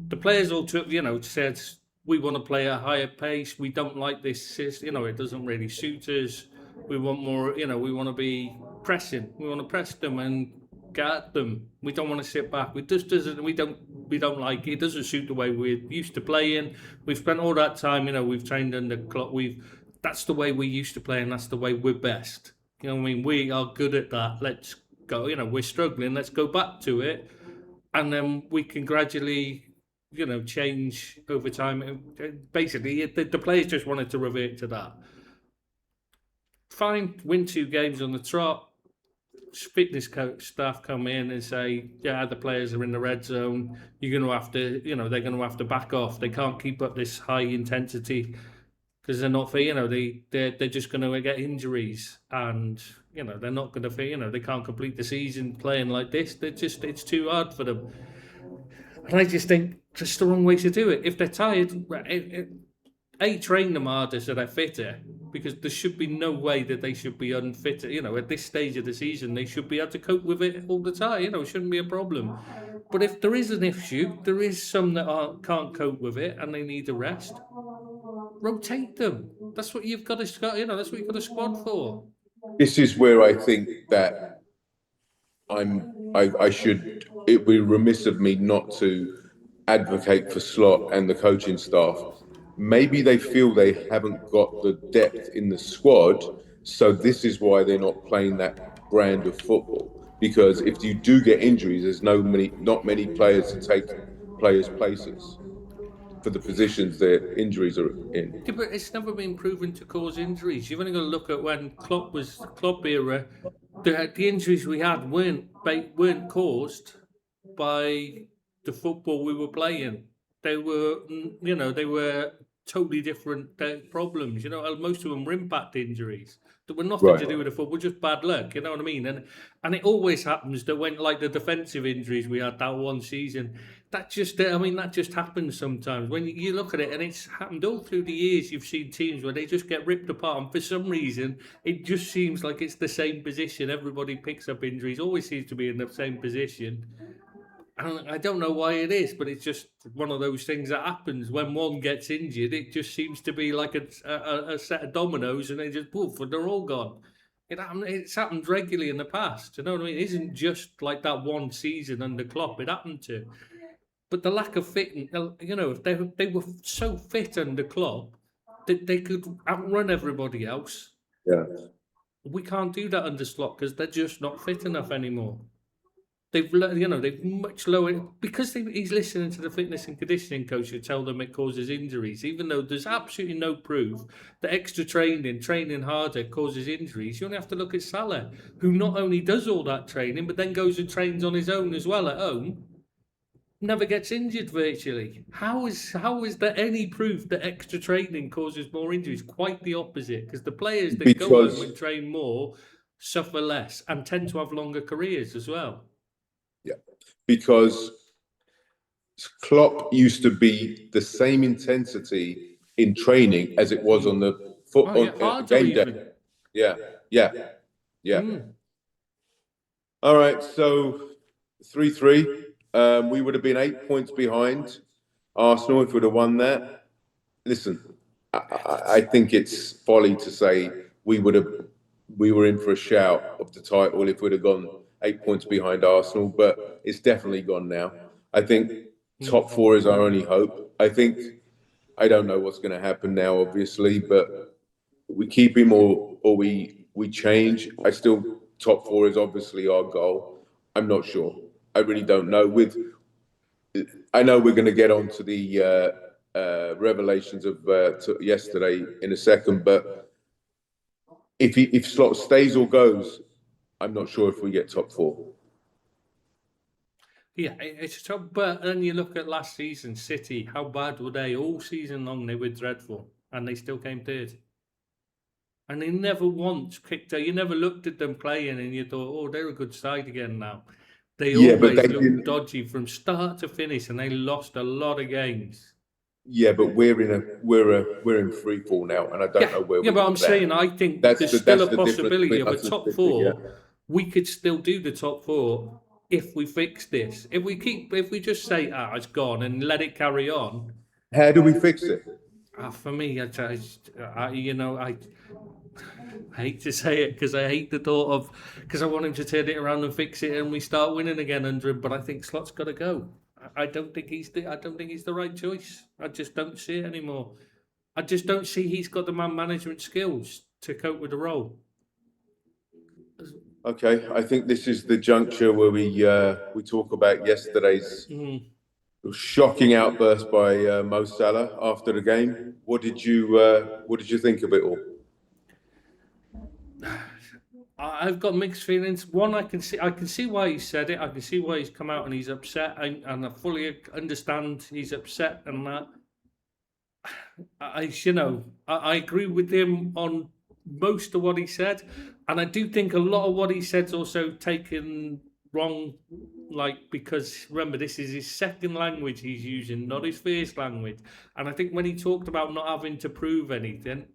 The players all took, said we want to play at a higher pace. We don't like this system. It doesn't really suit us. We want more. We want to be pressing. We want to press them and get at them. We don't want to sit back. We doesn't. We don't like it. It doesn't suit the way we're used to playing. We've spent all that time. We've trained under Klopp. That's the way we used to play, and that's the way we're best. We are good at that. Let's go. We're struggling. Let's go back to it, and then we can gradually, change over time. Basically, the players just wanted to revert to that. Fine, win 2 games on the trot. Fitness coach staff come in and say, yeah, the players are in the red zone. You're going to have to, they're going to have to back off. They can't keep up this high intensity because they're not fair. They're just going to get injuries, and they're not going to, they can't complete the season playing like this. It's too hard for them. And I just think it's the wrong way to do it. If they're tired, train them harder so they're fitter, because there should be no way that they should be unfit. At this stage of the season, they should be able to cope with it all the time. It shouldn't be a problem. But if there is an issue, there is some that can't cope with it and they need a rest. Rotate them. That's what you've got to. That's what you've got a squad for. This is where I think that I should. It would be remiss of me not to advocate for Slot and the coaching staff. Maybe they feel they haven't got the depth in the squad, so this is why they're not playing that brand of football. Because if you do get injuries, there's not many players to take players' places for the positions their injuries are in. Yeah, but it's never been proven to cause injuries. You've only got to look at when Klopp was the Klopp era. The injuries we had weren't caused by the football we were playing. They were, they were totally different problems. Most of them were impact injuries that were nothing to Right. do with the football, just bad luck. You know what I mean? And it always happens that when, like, the defensive injuries we had that one season, that just happens sometimes. When you look at it, and it's happened all through the years. You've seen teams where they just get ripped apart, and for some reason, it just seems like it's the same position. Everybody picks up injuries, always seems to be in the same position. I don't know why it is, but it's just one of those things that happens. When one gets injured, it just seems to be like a set of dominoes, and they just poof, and they're all gone. It's happened regularly in the past. You know what I mean? It isn't just like that one season under Klopp. It happened to, but the lack of fitness. If they were so fit under Klopp that they could outrun everybody else. Yeah. We can't do that under Slot because they're just not fit enough anymore. They've much lower because he's listening to the fitness and conditioning coach who tell them it causes injuries, even though there's absolutely no proof that extra training harder causes injuries. You only have to look at Salah, who not only does all that training, but then goes and trains on his own as well at home. Never gets injured virtually. How is there any proof that extra training causes more injuries? Quite the opposite, because the players that go home Because and train more suffer less and tend to have longer careers as well. yeah, because Klopp used to be the same intensity in training as it was on the foot Oh on yeah, harder game day. even. Yeah, yeah, yeah. All right, so 3-3. We would have been 8 points behind Arsenal if we'd have won that. Listen, I think it's folly to say we were in for a shout of the title if we'd have gone 8 points behind Arsenal, but it's definitely gone now. I think top four is our only hope. I don't know what's going to happen now, obviously, but we keep him or we change. Top four is obviously our goal. I'm not sure. I really don't know. I know we're going to get on to the revelations of yesterday in a second, but if Slot stays or goes, I'm not sure if we get top four. Yeah, it's tough. But then you look at last season, City. How bad were they? All season long, they were dreadful, and they still came third. And they never once kicked out. You never looked at them playing, and you thought, "Oh, they're a good side again now." They Yeah, but they always looked didn't. dodgy from start to finish, and they lost a lot of games. Yeah, but we're in free fall now, and I don't Yeah, know where yeah, we're but going I'm to land. saying I think there's still That's a the difference possibility between of a us and top City. Yeah. four. We could still do the top four if we fix this. If we just say, it's gone and let it carry on. How do we fix it? For me, I hate to say it because I hate the thought of because I want him to turn it around and fix it and we start winning again under him. But I think Slot's got to go. I don't think he's the right choice. I just don't see it anymore. I just don't see he's got the man management skills to cope with the role. Okay, I think this is the juncture where we talk about yesterday's shocking outburst by Mo Salah after the game. What did you think of it all? I've got mixed feelings. One, I can see why he said it. I can see why he's come out and he's upset, and I fully understand he's upset and that. I agree with him on most of what he said, and I do think a lot of what he said's also taken wrong. Like, because remember, this is his second language he's using, not his first language. And I think when he talked about not having to prove anything,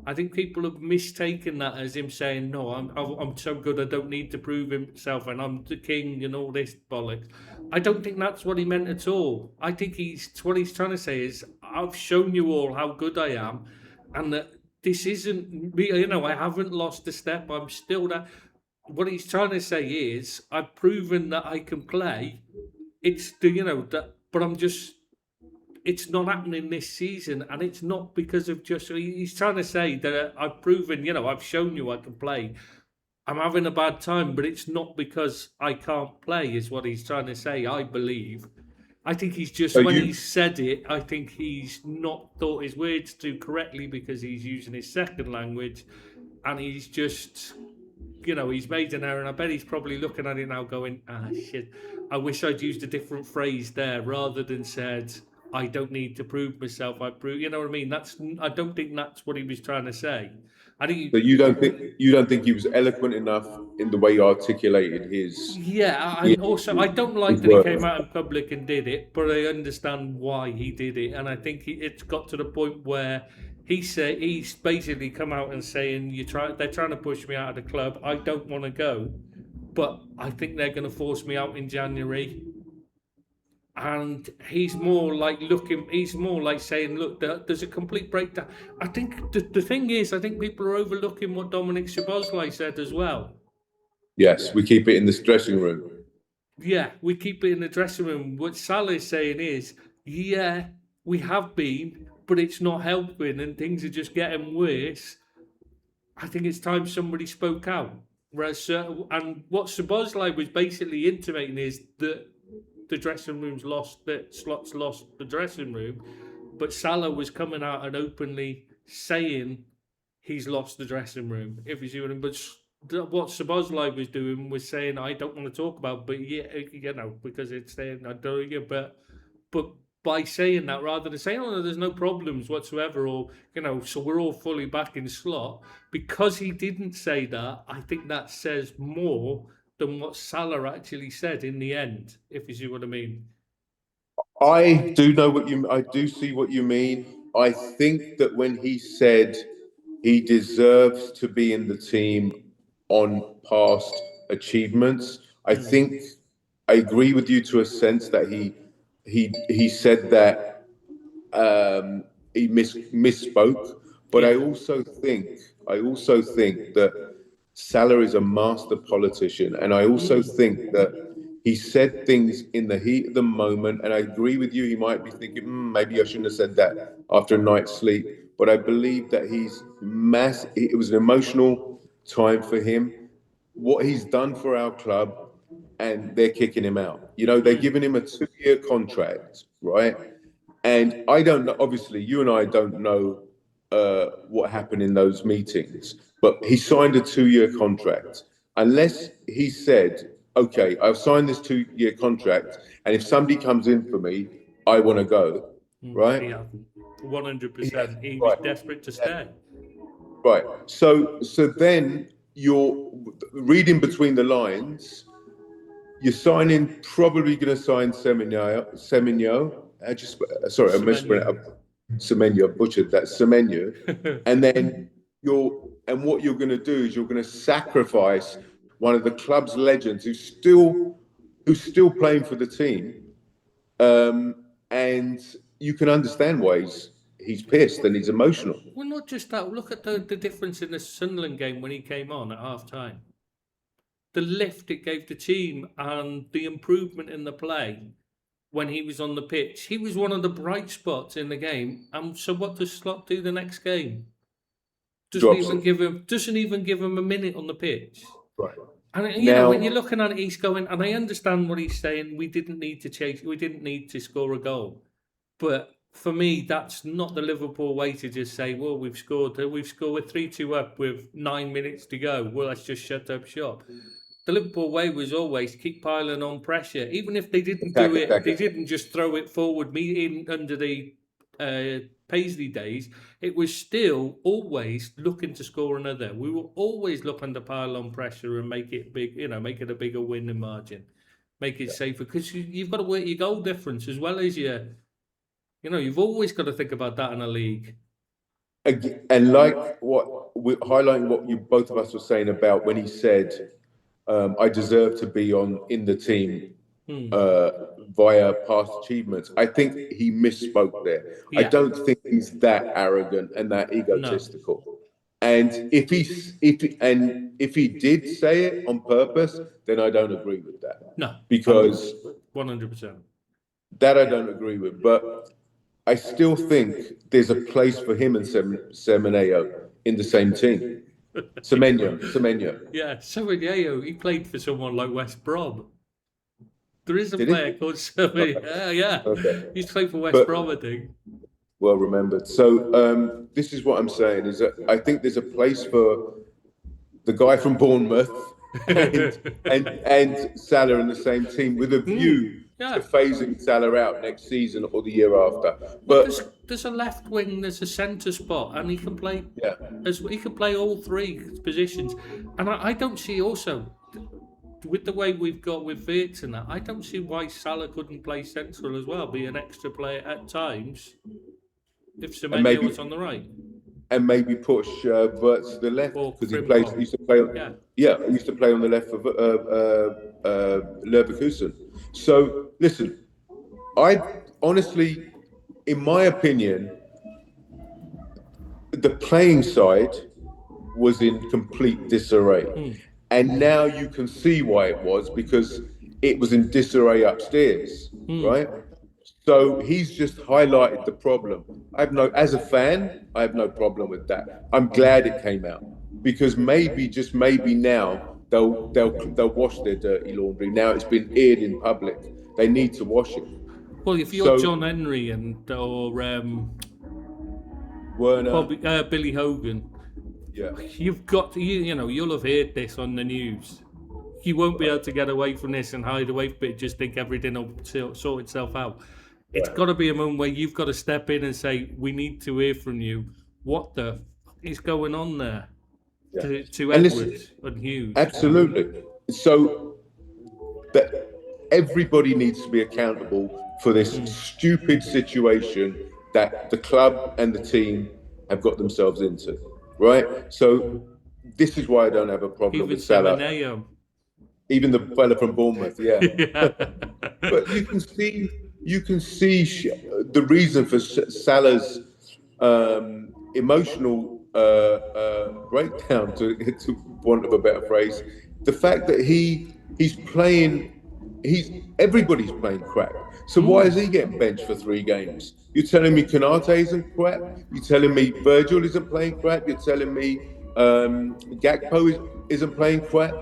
I think people have mistaken that as him saying, "No, I'm so good, I don't need to prove himself, and I'm the king and all this bollocks." I don't think that's what he meant at all. I think what he's trying to say is, "I've shown you all how good I am, and that this isn't me. You know, I haven't lost a step. I'm still that." What he's trying to say is, "I've proven that I can play. It's the that, but I'm just." It's not happening this season, and it's not because of just. He's trying to say that I've proven, I've shown you I can play. I'm having a bad time, but it's not because I can't play, is what he's trying to say, I believe. I think he's So just, when you he's said it, I think he's not thought his words through correctly because he's using his second language, and he's just he's made an error, and I bet he's probably looking at it now going, shit, I wish I'd used a different phrase there rather than said, I don't need to prove myself. You know what I mean? I don't think that's what he was trying to say. I think, so you don't think he was eloquent enough in the way he articulated yeah, yeah, and also I don't like his that he came words. out in public and did it, but I understand why he did it, and I think it's got to the point where he's basically come out and saying they're trying to push me out of the club. I don't want to go, but I think they're going to force me out in January. And he's more like saying, look, there's a complete breakdown. I think the thing is, I think people are overlooking what Dominic Szoboszlai said as well. Yes, we keep it in this dressing room. Yeah, we keep it in the dressing room. What Salah is saying is, yeah, we have been, but it's not helping and things are just getting worse. I think it's time somebody spoke out. Whereas, and what Szoboszlai was basically intimating is that the dressing room's lost, that Slot's lost the dressing room, but Salah was coming out and openly saying he's lost the dressing room. If you see what I mean, but what Szoboszlai was doing was saying, "I don't want to talk about," but yeah, because it's saying I don't, yeah, but by saying that, rather than saying, "Oh, no, there's no problems whatsoever," or so we're all fully back in Slot, because he didn't say that, I think that says more than what Salah actually said in the end. If you see what I mean. I do see what you mean. I think that when he said he deserves to be in the team on past achievements, I Mm. think I agree with you to a sense that he said that he misspoke, but Yeah. I also think that Salah is a master politician, and I also think Mm. that he said things in the heat of the moment. And I agree with you; he might be thinking, maybe I shouldn't have said that after a night's sleep. But I believe that he's mass. It was an emotional time for him. What he's done for our club, and they're kicking him out. They're Mm. giving him a 2-year contract, right? And I don't know, obviously, you and I don't know what happened in those meetings, but he signed a 2-year contract. Unless he said, okay, I've signed this 2-year contract, and if somebody comes in for me, I want to go, right? He hasn't. One hundred He has, percent. He was right, desperate to stay. right. So then you're reading between the lines. You're signing, probably going to sign Semenyo. Semenyo. I just, sorry, I mispronounced. Semenyo. Semenyo, I butchered that. Semenyo, and then what you're going to do is you're going to sacrifice one of the club's legends who's still playing for the team, and you can understand why he's pissed and he's emotional. Well, not just that. Look at the difference in the Sunderland game when he came on at half time. The lift it gave the team and the improvement in the play when he was on the pitch. He was one of the bright spots in the game. And so what does Slot do the next game? Drops it. Doesn't even give him a minute on the pitch. Right And when you're now, looking at it, he's going, and I understand what he's saying. We didn't need to chase. We didn't need to score a goal. But for me, that's not the Liverpool way to just say, well, we've scored. We're 3-2 up with 9 minutes to go. Well, let's just shut up shop. The Liverpool way was always keep piling on pressure. Even if they didn't do attack, it, attack, they attack. didn't just throw it forward, me in under the Paisley days, it was still always looking to score another. We were always looking to pile on pressure and make it big, make it a bigger winning margin, make it safer, because you've got to work your goal difference as well as you've always got to think about that in a league. And like highlighting what you both of us were saying about when he said, "I deserve to be in the team uh, via past achievements." I think he misspoke there. I Yeah, don't think he's that arrogant and that no, egotistical. And if he did say it on purpose, then I don't agree with that, no, because 100%. that I don't agree with. But I still think there's a place for him and Semenyo in the same team. Semenyo. Yeah, Samuel, he played for someone like West Brom. There is a Did he? player called Samuel. Yeah, Okay. he's played for West But Brom, I think. well remembered. So this is what I'm saying is that I think there's a place for the guy from Bournemouth and Salah in the same team, with a view to Yeah. phasing Salah out next season or the year after. Well, But there's a left wing, there's a centre spot, and he can play yeah, he can play all three positions. And I don't see also with the way we've got with Wirtz and that, I don't see why Salah couldn't play central as well, be an extra player at times if and Semenyo maybe was on the right push Wirtz to the left, or because Frimpong. he used to play. Yeah. Yeah, he used to play on the left for Leverkusen. So listen, I honestly, in my opinion, the playing side was in complete disarray. And now you can see why it was, because it was in disarray upstairs, right? So he's just highlighted the problem. As a fan, I have no problem with that. I'm glad it came out, because maybe, just maybe now they'll wash their dirty laundry. Now it's been aired in public. They need to wash it. Well, if you're So John Henry or Werner, Billy Hogan, yeah, you've got to, you'll have heard this on the news. You won't be able to get away from this and hide away from it. Just think everything will sort itself out. It's got to be a moment where you've got to step in and say, "We need to hear from you. What the fuck is going on there?" yeah. To And Edwards and Hughes. absolutely. So that everybody needs to be accountable for this stupid situation that the club and the team have got themselves into, right? So this is why I don't have a problem Even with Salah. Semenyo. Even the fella from Bournemouth, yeah. Yeah. But you can see the reason for Salah's emotional breakdown, to want of a better phrase. The fact that he's playing, everybody's playing crap. So why is he getting benched for 3 games? You're telling me Konate isn't crap? You're telling me Virgil isn't playing crap? You're telling me Gakpo isn't playing crap?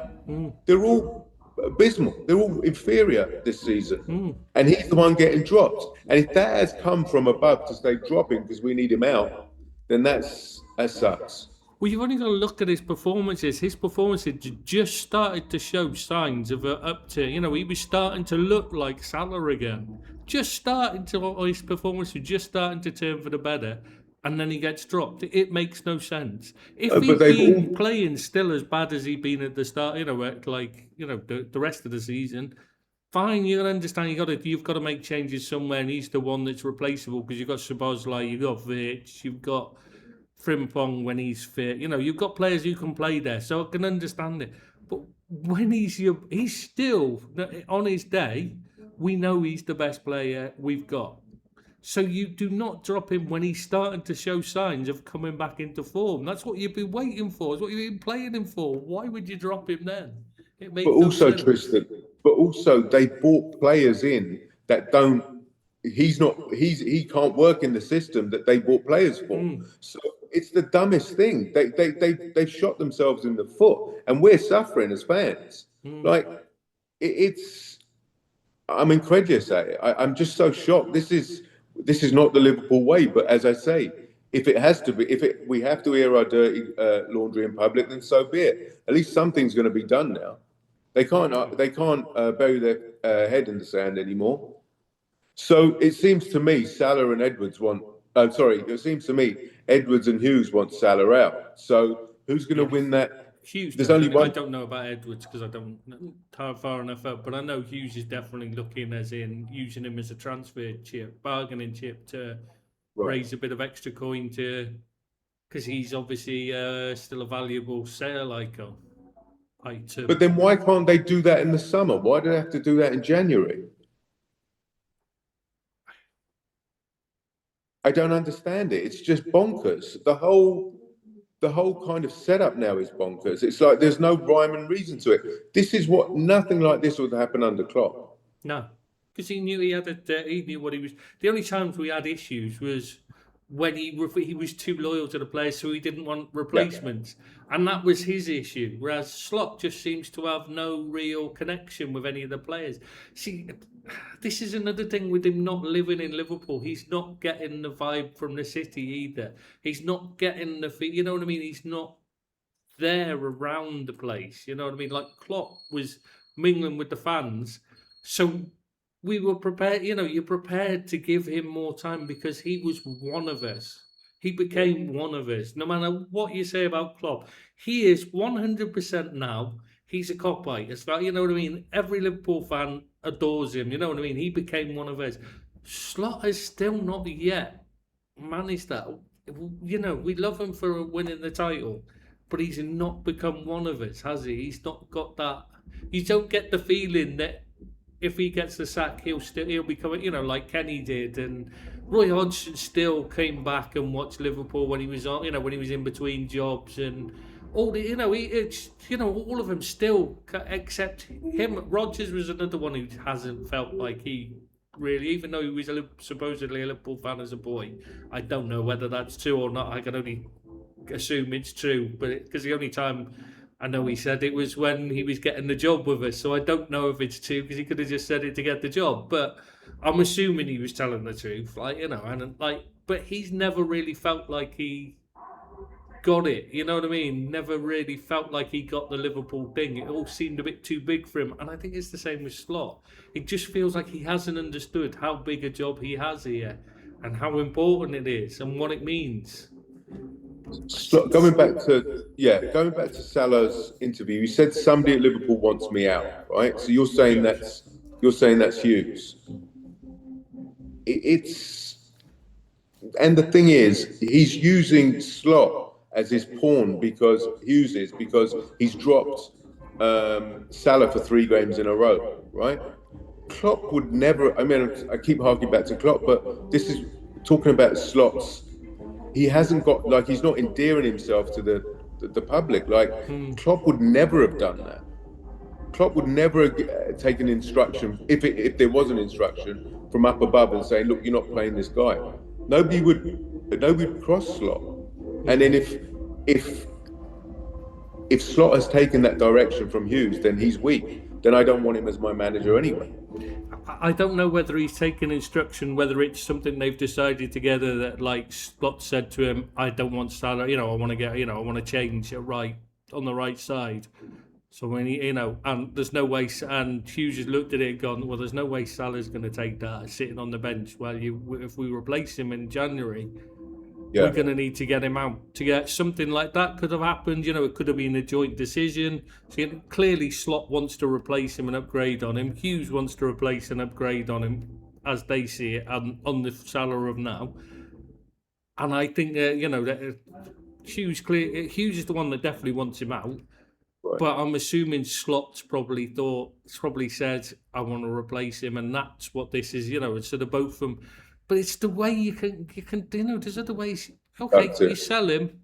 They're all abysmal. They're all inferior this season. And he's the one getting dropped. And if that has come from above to stay dropping because we need him out, then that sucks. Well, you've only got to look at his performances. His performances just started to show signs of he was starting to look like Salah again. His performance was just starting to turn for the better, and then he gets dropped. It makes no sense. If But he'd they've been all playing still as bad as he'd been at the start, the rest of the season, fine, you can understand. You've got to make changes somewhere, and he's the one that's replaceable because you've got Szoboszlai, you've got Wirtz, you've got Frimpong when he's fit. You've got players who can play there, so I can understand it. But when he's still on his day, we know he's the best player we've got. So you do not drop him when he's starting to show signs of coming back into form. That's what you've been waiting for. It's what you've been playing him for. Why would you drop him then? It makes no sense. Tristan, but also they bought players in that don't. He can't work in the system that they bought players for. So it's the dumbest thing. They've shot themselves in the foot, and we're suffering as fans. Like it's. I'm incredulous at it. I'm just so shocked. This is not the Liverpool way. But as I say, if it has to be, we have to air our dirty laundry in public, then so be it. At least something's going to be done now. They can't bury their head in the sand anymore. So it seems to me Salah and Edwards want Sorry, it seems to me Edwards and Hughes want Salah out. So who's going to Yeah. win that? Hughes There's only definitely. I one. don't know about Edwards because I don't far enough out, but I know Hughes is definitely looking as in using him as a transfer chip, bargaining chip to Right. raise a bit of extra coin to because he's obviously still a valuable sale But item. then why can't they do that in the summer? Why do they have to do that in January? I don't understand it. It's just bonkers. The whole kind of setup now is bonkers. It's like there's no rhyme and reason to it. This is what nothing like this would happen under Klopp. No, because he knew he had he knew what he was. The only times we had issues was when he was too loyal to the players, so he didn't want Yeah. replacements, and that was his issue. Whereas Slot just seems to have no real connection with any of the players. See, this is another thing with him not living in Liverpool. He's not getting the vibe from the city either. He's not getting the you know what I mean. He's not there around the place. You know what I mean? Like Klopp was mingling with the fans, so we were prepared. You know, you're prepared to give him more time because he was one of us. He became one of us. No matter what you say about Klopp, he is 100% now. He's a copite. It's like, you know what I mean? Every Liverpool fan adores him. You know what I mean? He became one of us. Slot is still not yet managed that. You know, we love him for winning the title, but he's not become one of us, has he? He's not got that. You don't get the feeling that if he gets the sack, he'll become, you know, like Kenny did, and Roy Hodgson still came back and watched Liverpool when he was on, you know, when he was in between jobs, and all the, you know, it's, you know, all of them still, except him. Rodgers was another one who hasn't felt like he really, even though he was supposedly a Liverpool fan as a boy. I don't know whether that's true or not. I can only assume it's true, but because the only time I know he said it was when he was getting the job with us, so I don't know if it's true because he could have just said it to get the job. But I'm assuming he was telling the truth, like, you know, and like, but he's never really felt like he got it. You know what I mean? Never really felt like he got the Liverpool thing. It all seemed a bit too big for him, and I think it's the same with Slot. It just feels like he hasn't understood how big a job he has here, and how important it is, and what it means. Going back to Salah's interview, he said somebody at Liverpool wants me out, right? So you're saying that's Hughes. It's and the thing is, he's using Slot as his pawn because he's dropped Salah for 3 games in a row, right? Klopp would never. I mean, I keep harking back to Klopp, but this is talking about slots. He hasn't got like he's not endearing himself to the public. Like Klopp would never have done that. Klopp would never have taken instruction if there was an instruction from up above and saying, "Look, you're not playing this guy." Nobody would nobody would cross Slot. And then if if Slot has taken that direction from Hughes, then he's weak. Then I don't want him as my manager anyway. I don't know whether he's taken instruction, whether it's something they've decided together that, like, Scott said to him, I don't want Salah, you know, I want to get, you know, I want to change it right on the right side. So when he, you know, and there's no way, and Hughes has looked at it and gone, well, there's no way Salah's going to take that sitting on the bench. Well, if we replace him in January, we're Yeah. going to need to get him out. To get something like that could have happened. You know, it could have been a joint decision. So clearly, Slot wants to replace him and upgrade on him. Hughes wants to replace and upgrade on him, as they see it, and on the salary of now. And I think that, you know, that Hughes is the one that definitely wants him out. Right. But I'm assuming Slot's probably said, I want to replace him, and that's what this is, you know, instead of both of them. But it's the way you can, you know, there's other ways. Okay, That's you it. sell him,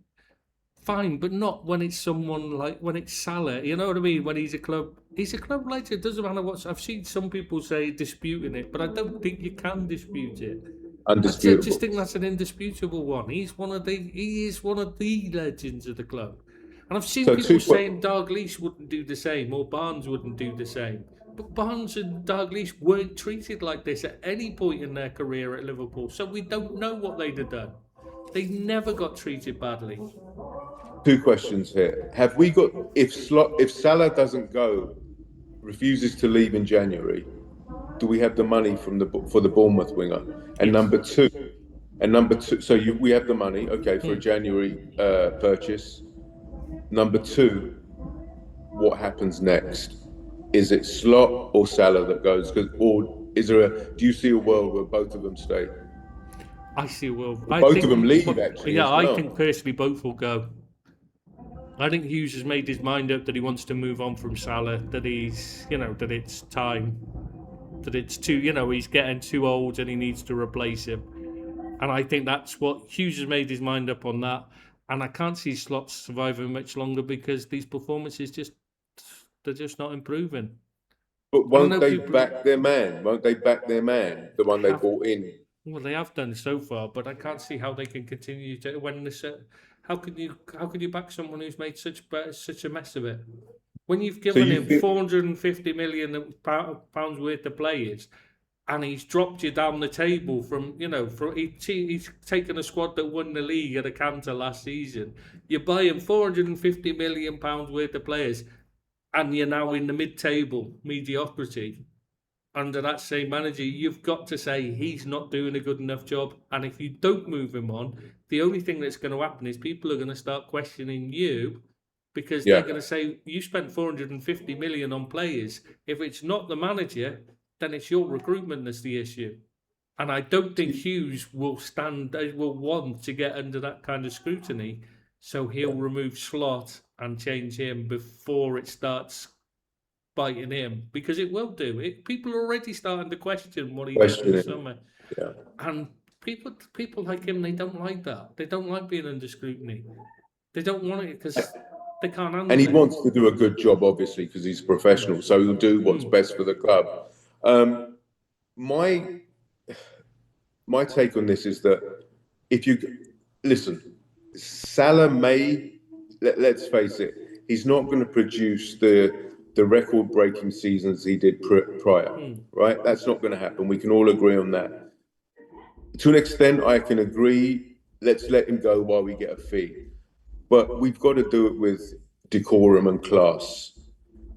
fine, but not when it's someone like, when it's Salah, you know what I mean? When he's a club legend, it doesn't matter what, I've seen some people say disputing it, but I don't think you can dispute it. I just Undisputable. think that's an indisputable one. He is one of the legends of the club. And I've seen So people two saying Dalglish wouldn't do the same or Barnes wouldn't do the same. But Barnes and Dalglish weren't treated like this at any point in their career at Liverpool. So we don't know what they'd have done. They never got treated badly. two questions here. Have we got if Salah doesn't go, refuses to leave in January, do we have the money for the Bournemouth winger? And Yes. number two, And number two, so we have the money, okay, for a Hmm. January purchase. Number two, what happens next? Is it Slot or Salah that goes? Or is there a? Do you see a world where both of them stay? I see. Well, Or I both of them think, leave actually yeah, as I well. think personally both will go. I think Hughes has made his mind up that he wants to move on from Salah. That he's, that it's time. That it's too, he's getting too old and he needs to replace him. And I think that's what Hughes has made his mind up on that. And I can't see Slots surviving much longer because these performances they're just not improving. But And I won't know they people back their man? Won't they back their man, the one they have, bought in? well, they have done so far, but I can't see how they can continue to when this. How can you back someone who's made such a mess of it? When you've So given you him think 450 million pounds worth of players, and he's dropped you down the table he's taken a squad that won the league at a canter last season. You're buying 450 million pounds worth of players, and you're now in the mid-table mediocrity under that same manager. You've got to say he's not doing a good enough job. And if you don't move him on, the only thing that's going to happen is people are going to start questioning you because they're yeah. going to say you spent 450 million on players. If it's not the manager, then it's your recruitment that's the issue. And I don't think Hughes will want to get under that kind of scrutiny. So he'll remove Slot and change him before it starts biting him because it will do. People are already starting to question what he did in the Questioning. summer, Yeah. and people like him, they don't like that. They don't like being under scrutiny. They don't want it because they can't And handle he it. wants to do a good job, obviously, because he's a professional. So he'll do what's Mm, best for the club. Um, my my take on this is that if you listen, Salah let's face it, he's not going to produce the record breaking seasons he did prior, mm, right? That's not going to happen. We can all agree on that. To an extent, I can agree. Let's let him go while we get a fee, but we've got to do it with decorum and class,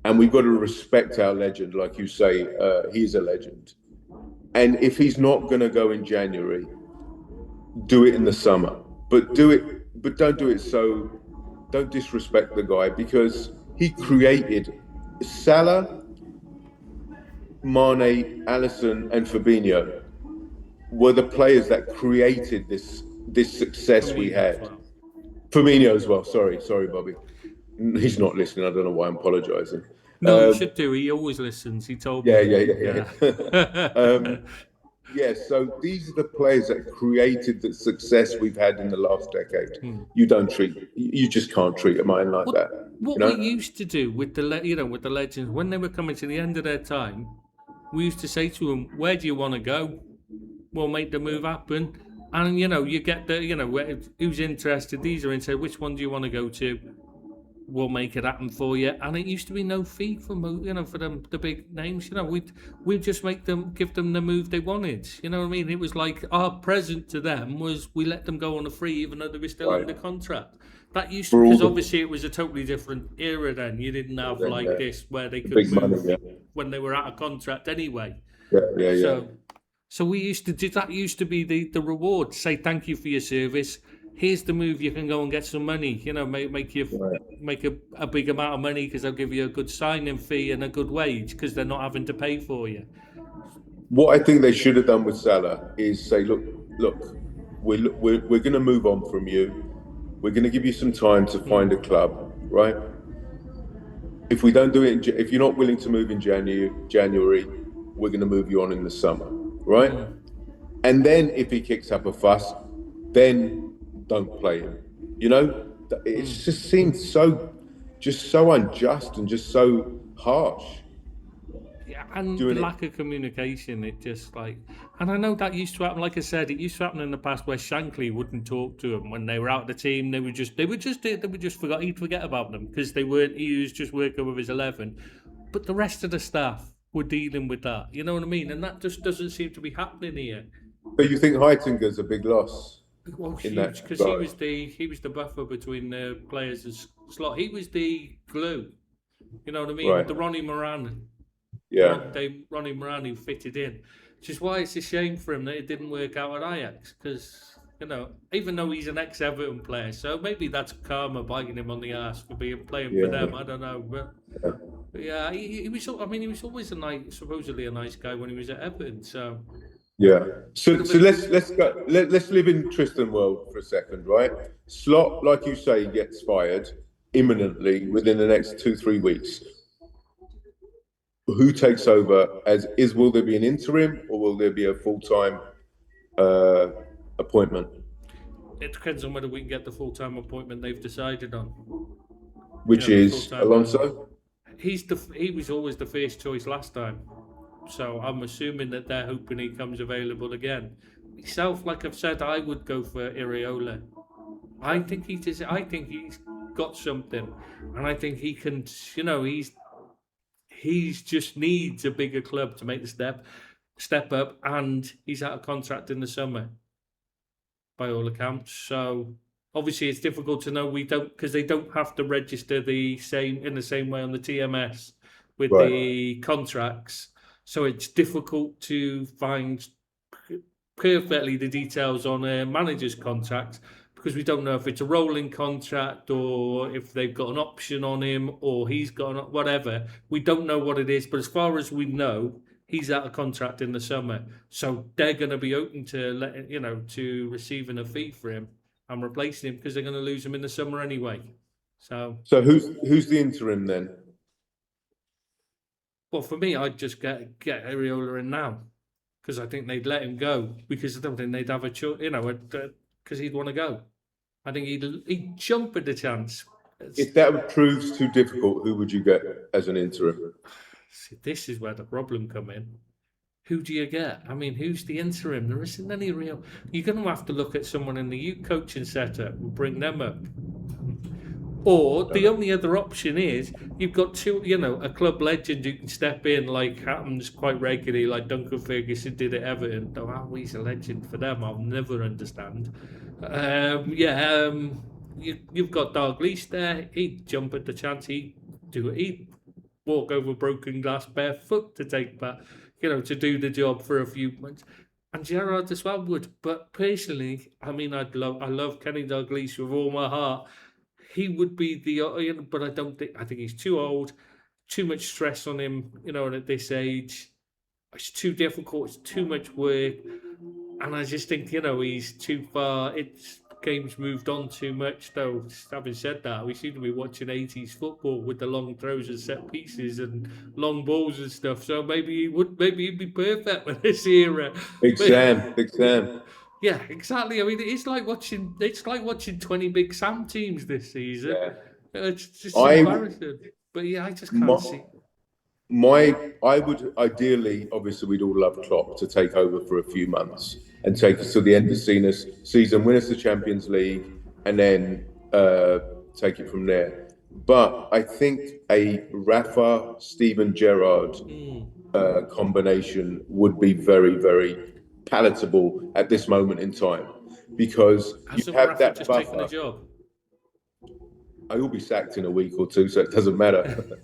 and we've got to respect our legend, like you say. He's a legend, and if he's not going to go in January, do it in the summer, but don't do it so. Don't disrespect the guy because he created Salah, Mane, Allison, and Fabinho were the players that created this success we Firmino as had. well. Firmino as well. Sorry, Bobby. He's not listening. I don't know why I'm apologising. No, he Um, should do. He always listens. He told yeah, me. yeah, yeah, Yeah. yeah. Yeah. So these are the players that created the success we've had in the last decade. Hmm. You just can't treat a man like What that. what You we know. used to do with with the legends when they were coming to the end of their time, we used to say to them, "Where do you want to go? We'll make the move happen." And you get who's interested. These are interested. Which one do you want to go to? We'll make it happen for you. And it used to be no fee for for them the big names. We'd just give them the move they wanted. You know what I mean? It was like our present to them was we let them go on a free even though they were still Right. under contract. That used to For all because the obviously it was a totally different era then. You didn't have then, like yeah, this where they the could big money. move Yeah, when they were out of contract anyway. yeah, yeah, yeah. So we used to do that. Used to be the reward. Say thank you for your service. Here's the move. You can go and get some money. Right. Make a big amount of money because they'll give you a good signing fee and a good wage because they're not having to pay for you. What I think they should have done with Salah is say, look, we're going to move on from you. We're going to give you some time to find a Mm, club, right? If we don't do it, if you're not willing to move in January, we're going to move you on in the summer, right? mm, And then if he kicks up a fuss, then don't play him. You know, it mm. just seems just so unjust and just so harsh Yeah, and the doing it. lack of communication, it just and I know that used to happen. Like I said, it used to happen in the past where Shankly wouldn't talk to them when they were out of the team. He'd forget about them because he was just working with his 11. But the rest of the staff were dealing with that. You know what I mean? And that just doesn't seem to be happening here. So you think Heitinger's a big loss Well, in that huge because regard? he was the buffer between the players and Slot. He was the glue. You know what I mean? Right. The Ronnie Moran. The Yeah, modern day Ronnie Moran who fitted in, which is why it's a shame for him that it didn't work out at Ajax. Because even though he's an ex-Everton player, so maybe that's karma biting him on the ass for being playing for yeah, them. I don't know, but yeah, he was. I mean, he was always supposedly a nice guy when he was at Everton. So yeah. bit So of so a let's go. Let's live in Tristan world for a second, right? Slot, like you say, gets fired imminently within the next 2 3 weeks. Who takes over? As is, will there be an interim or will there be a full time uh, appointment? It depends on whether we can get the full time appointment they've decided on. Which The full is time Alonso? he was always the first choice last time. So I'm assuming that they're hoping he comes available again. Myself, like I've said, I would go for Iriola. I think I think he's got something, and I think he can. He's just needs a bigger club to make the step up, and he's out of contract in the summer by all accounts. So obviously it's difficult to know. We don't because they don't have to register the same in the same way on the TMS with Right. the contracts. So it's difficult to find perfectly the details on a manager's contract because we don't know if it's a rolling contract or if they've got an option on him or he's got whatever. We don't know what it is, but as far as we know, he's out of contract in the summer, so they're going to be open to to receiving a fee for him and replacing him because they're going to lose him in the summer anyway. So, So who's the interim then? well, for me, I'd just get Ariola in now because I think they'd let him go because I don't think they'd have a choice, because he'd want to go. I think he'd jump at the chance. If that proves too difficult, who would you get as an interim? See, this is where the problem come in. Who do you get? I mean, who's the interim? There isn't any real. You're going to have to look at someone in the youth coaching setup and bring them up. Or the only other option is you've got a club legend who can step in, like happens quite regularly, like Duncan Ferguson did at Everton. Though how he's a legend for them, I'll never understand. You've got Dalglish there. He'd jump at the chance. He'd do it. He'd walk over broken glass barefoot to take back, to do the job for a few months. And Gerrard as well would. But personally, I mean, I love Kenny Dalglish with all my heart. He would be but I think he's too old, too much stress on him, and at this age, it's too difficult, it's too much work. And I just think, he's too far. Game's moved on too much, though. Having said that, we seem to be watching 80s football with the long throws and set pieces and long balls and stuff. So maybe he'd be perfect with this era. Big But Sam, Big Sam. yeah, exactly. I mean, it's like watching 20 Big Sam teams this season. Yeah. It's just I embarrassing. But yeah, I just my, can't see. I would ideally, obviously, we'd all love Klopp to take over for a few months and take us to the end of season, win us the Champions League, and then take it from there. But I think a Rafa Steven Gerrard combination would be very, very palatable at this moment in time because you Hasn't have Rafa that just taken a buffer. job? I will be sacked in a week or two, so it doesn't matter.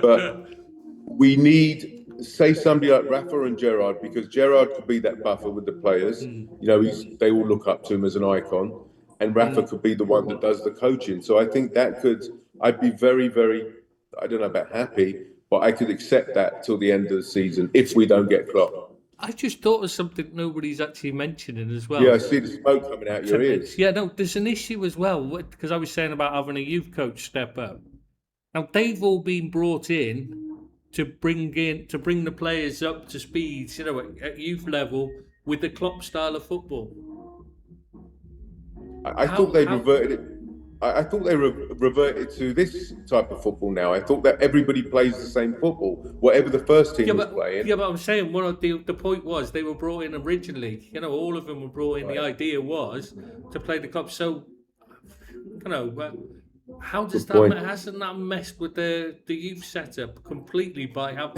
But we need, say, somebody like Rafa and Gerrard, because Gerrard could be that buffer with the players. They all look up to him as an icon, and Rafa could be the one that does the coaching. So I think I'd be very, very, I don't know about happy, but I could accept that till the end of the season if we don't get Klopp. I just thought of something nobody's actually mentioning as Yeah, well. I see the smoke coming out To your mix. ears. Yeah, no, there's an issue as well because I was saying about having a youth coach step up. Now they've all been brought in to bring the players up to speed, at youth level with the Klopp style of football. I thought they'd How reverted it. I thought they reverted to this type of football now. I thought that everybody plays the same football, whatever the first team Yeah, was but playing. yeah, but I'm saying the point was they were brought in originally. All of them were brought in. The Right. idea was to play the club. So, but how does Good that point. hasn't that messed with the youth setup completely by how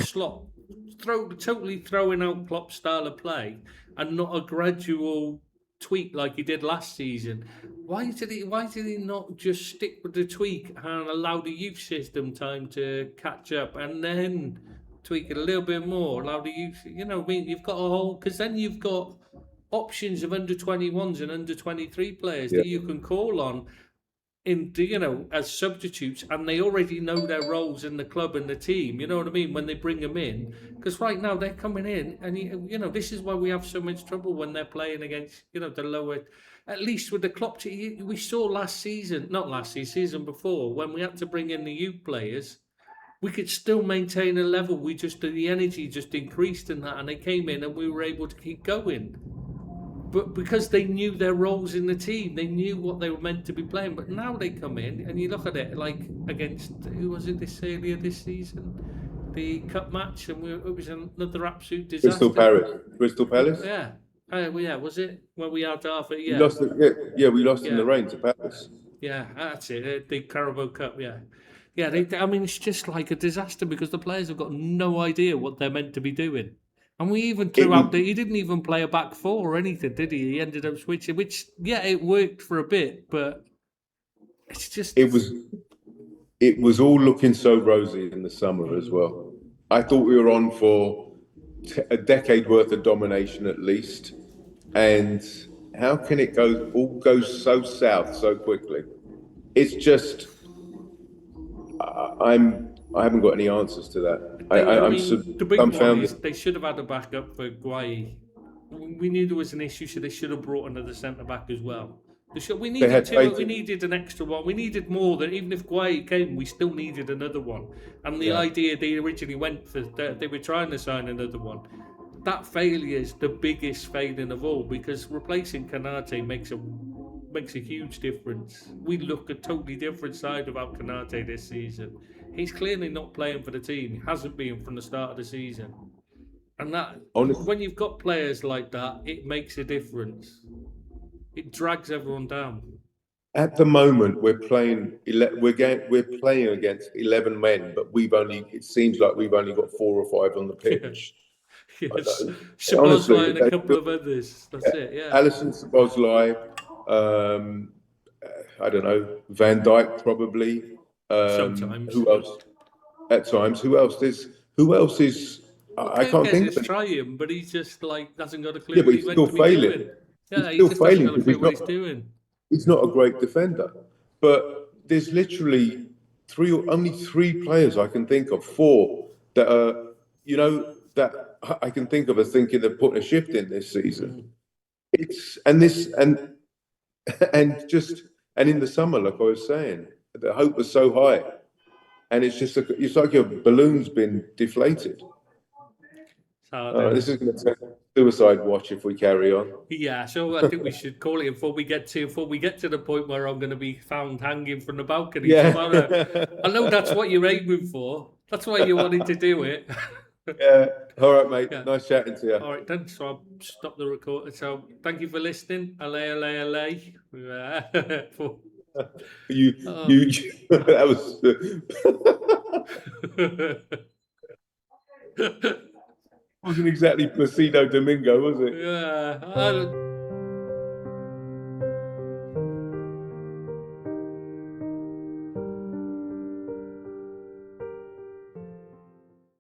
totally throwing out Klopp style of play and not a gradual. tweak like he did last season. Why did he not just stick with the tweak and allow the youth system time to catch up and then tweak it a little bit more, allow the youth, I mean, you've got a whole, because then you've got options of under 21s and under 23 players Yeah. that you can call on as substitutes, and they already know their roles in the club and the team. You know what I mean? When they bring them in, because right now they're coming in, and this is why we have so much trouble when they're playing against the lower. At least with the Klopp team, we saw last season, not last season, season before, when we had to bring in the youth players, we could still maintain a level. The energy just increased in that, and they came in, and we were able to keep going. But because they knew their roles in the team, they knew what they were meant to be playing. But now they come in and you look at it like against, who was it earlier this season? The cup match, and it was another absolute disaster. Crystal Palace. Yeah. Well, yeah, was it? Well, we had half it, We yeah. lost we lost in the rain to Palace. Yeah, that's it. The Carabao Cup, yeah. Yeah, I mean, it's just like a disaster because the players have got no idea what they're meant to be doing. And we even threw out he didn't even play a back four or anything, did he? He ended up switching, which, yeah, it worked for a bit, but it's just. It was all looking so rosy in the summer as well. I thought we were on for a decade worth of domination at least. And how can it all goes so south so quickly? It's just, I haven't got any answers to that. The big one is dumbfounded. they should have had a backup for Guai. We knew there was an issue, so they should have brought another centre back as well. We needed two. We needed an extra one. We needed more than, even if Guai came, we still needed another one. And the idea they originally went for, they were trying to sign another one. That failure is the biggest failing of all, because replacing Kanate makes a huge difference. We look a totally different side about Kanate this season. He's clearly not playing for the team. He hasn't been from the start of the season. And that, when you've got players like that, it makes a difference. It drags everyone down. At the moment, we're playing against 11 men, but it seems like we've only got 4 or 5 on the pitch. Yes, Szoboszlai and a couple of others. That's it. Yeah, Alisson, Szoboszlai, I don't know, Van Dijk probably. Sometimes. Who else? At times, who else is? I can't think of it. Try him, but he's just like hasn't got a clue. Yeah, but he's still failing. Yeah, he's still failing because he's doing. He's not a great defender, but there's literally only 3 players I can think of, 4 that are, that I can think of as thinking they're putting a shift in this season. And in the summer, like I was saying, the hope was so high, and it's like your balloon's been deflated. This is going to take a suicide watch if we carry on. Yeah, so I think we should call it before we get to the point where I'm going to be found hanging from the balcony tomorrow. I know that's what you're aiming for. That's why you wanted to do it. Yeah. All right, mate. Yeah. Nice chatting to you. All right, then. So I'll stop the recording. So thank you for listening. Allez, allez, allez. That was. Wasn't exactly Placido Domingo, was it? Yeah.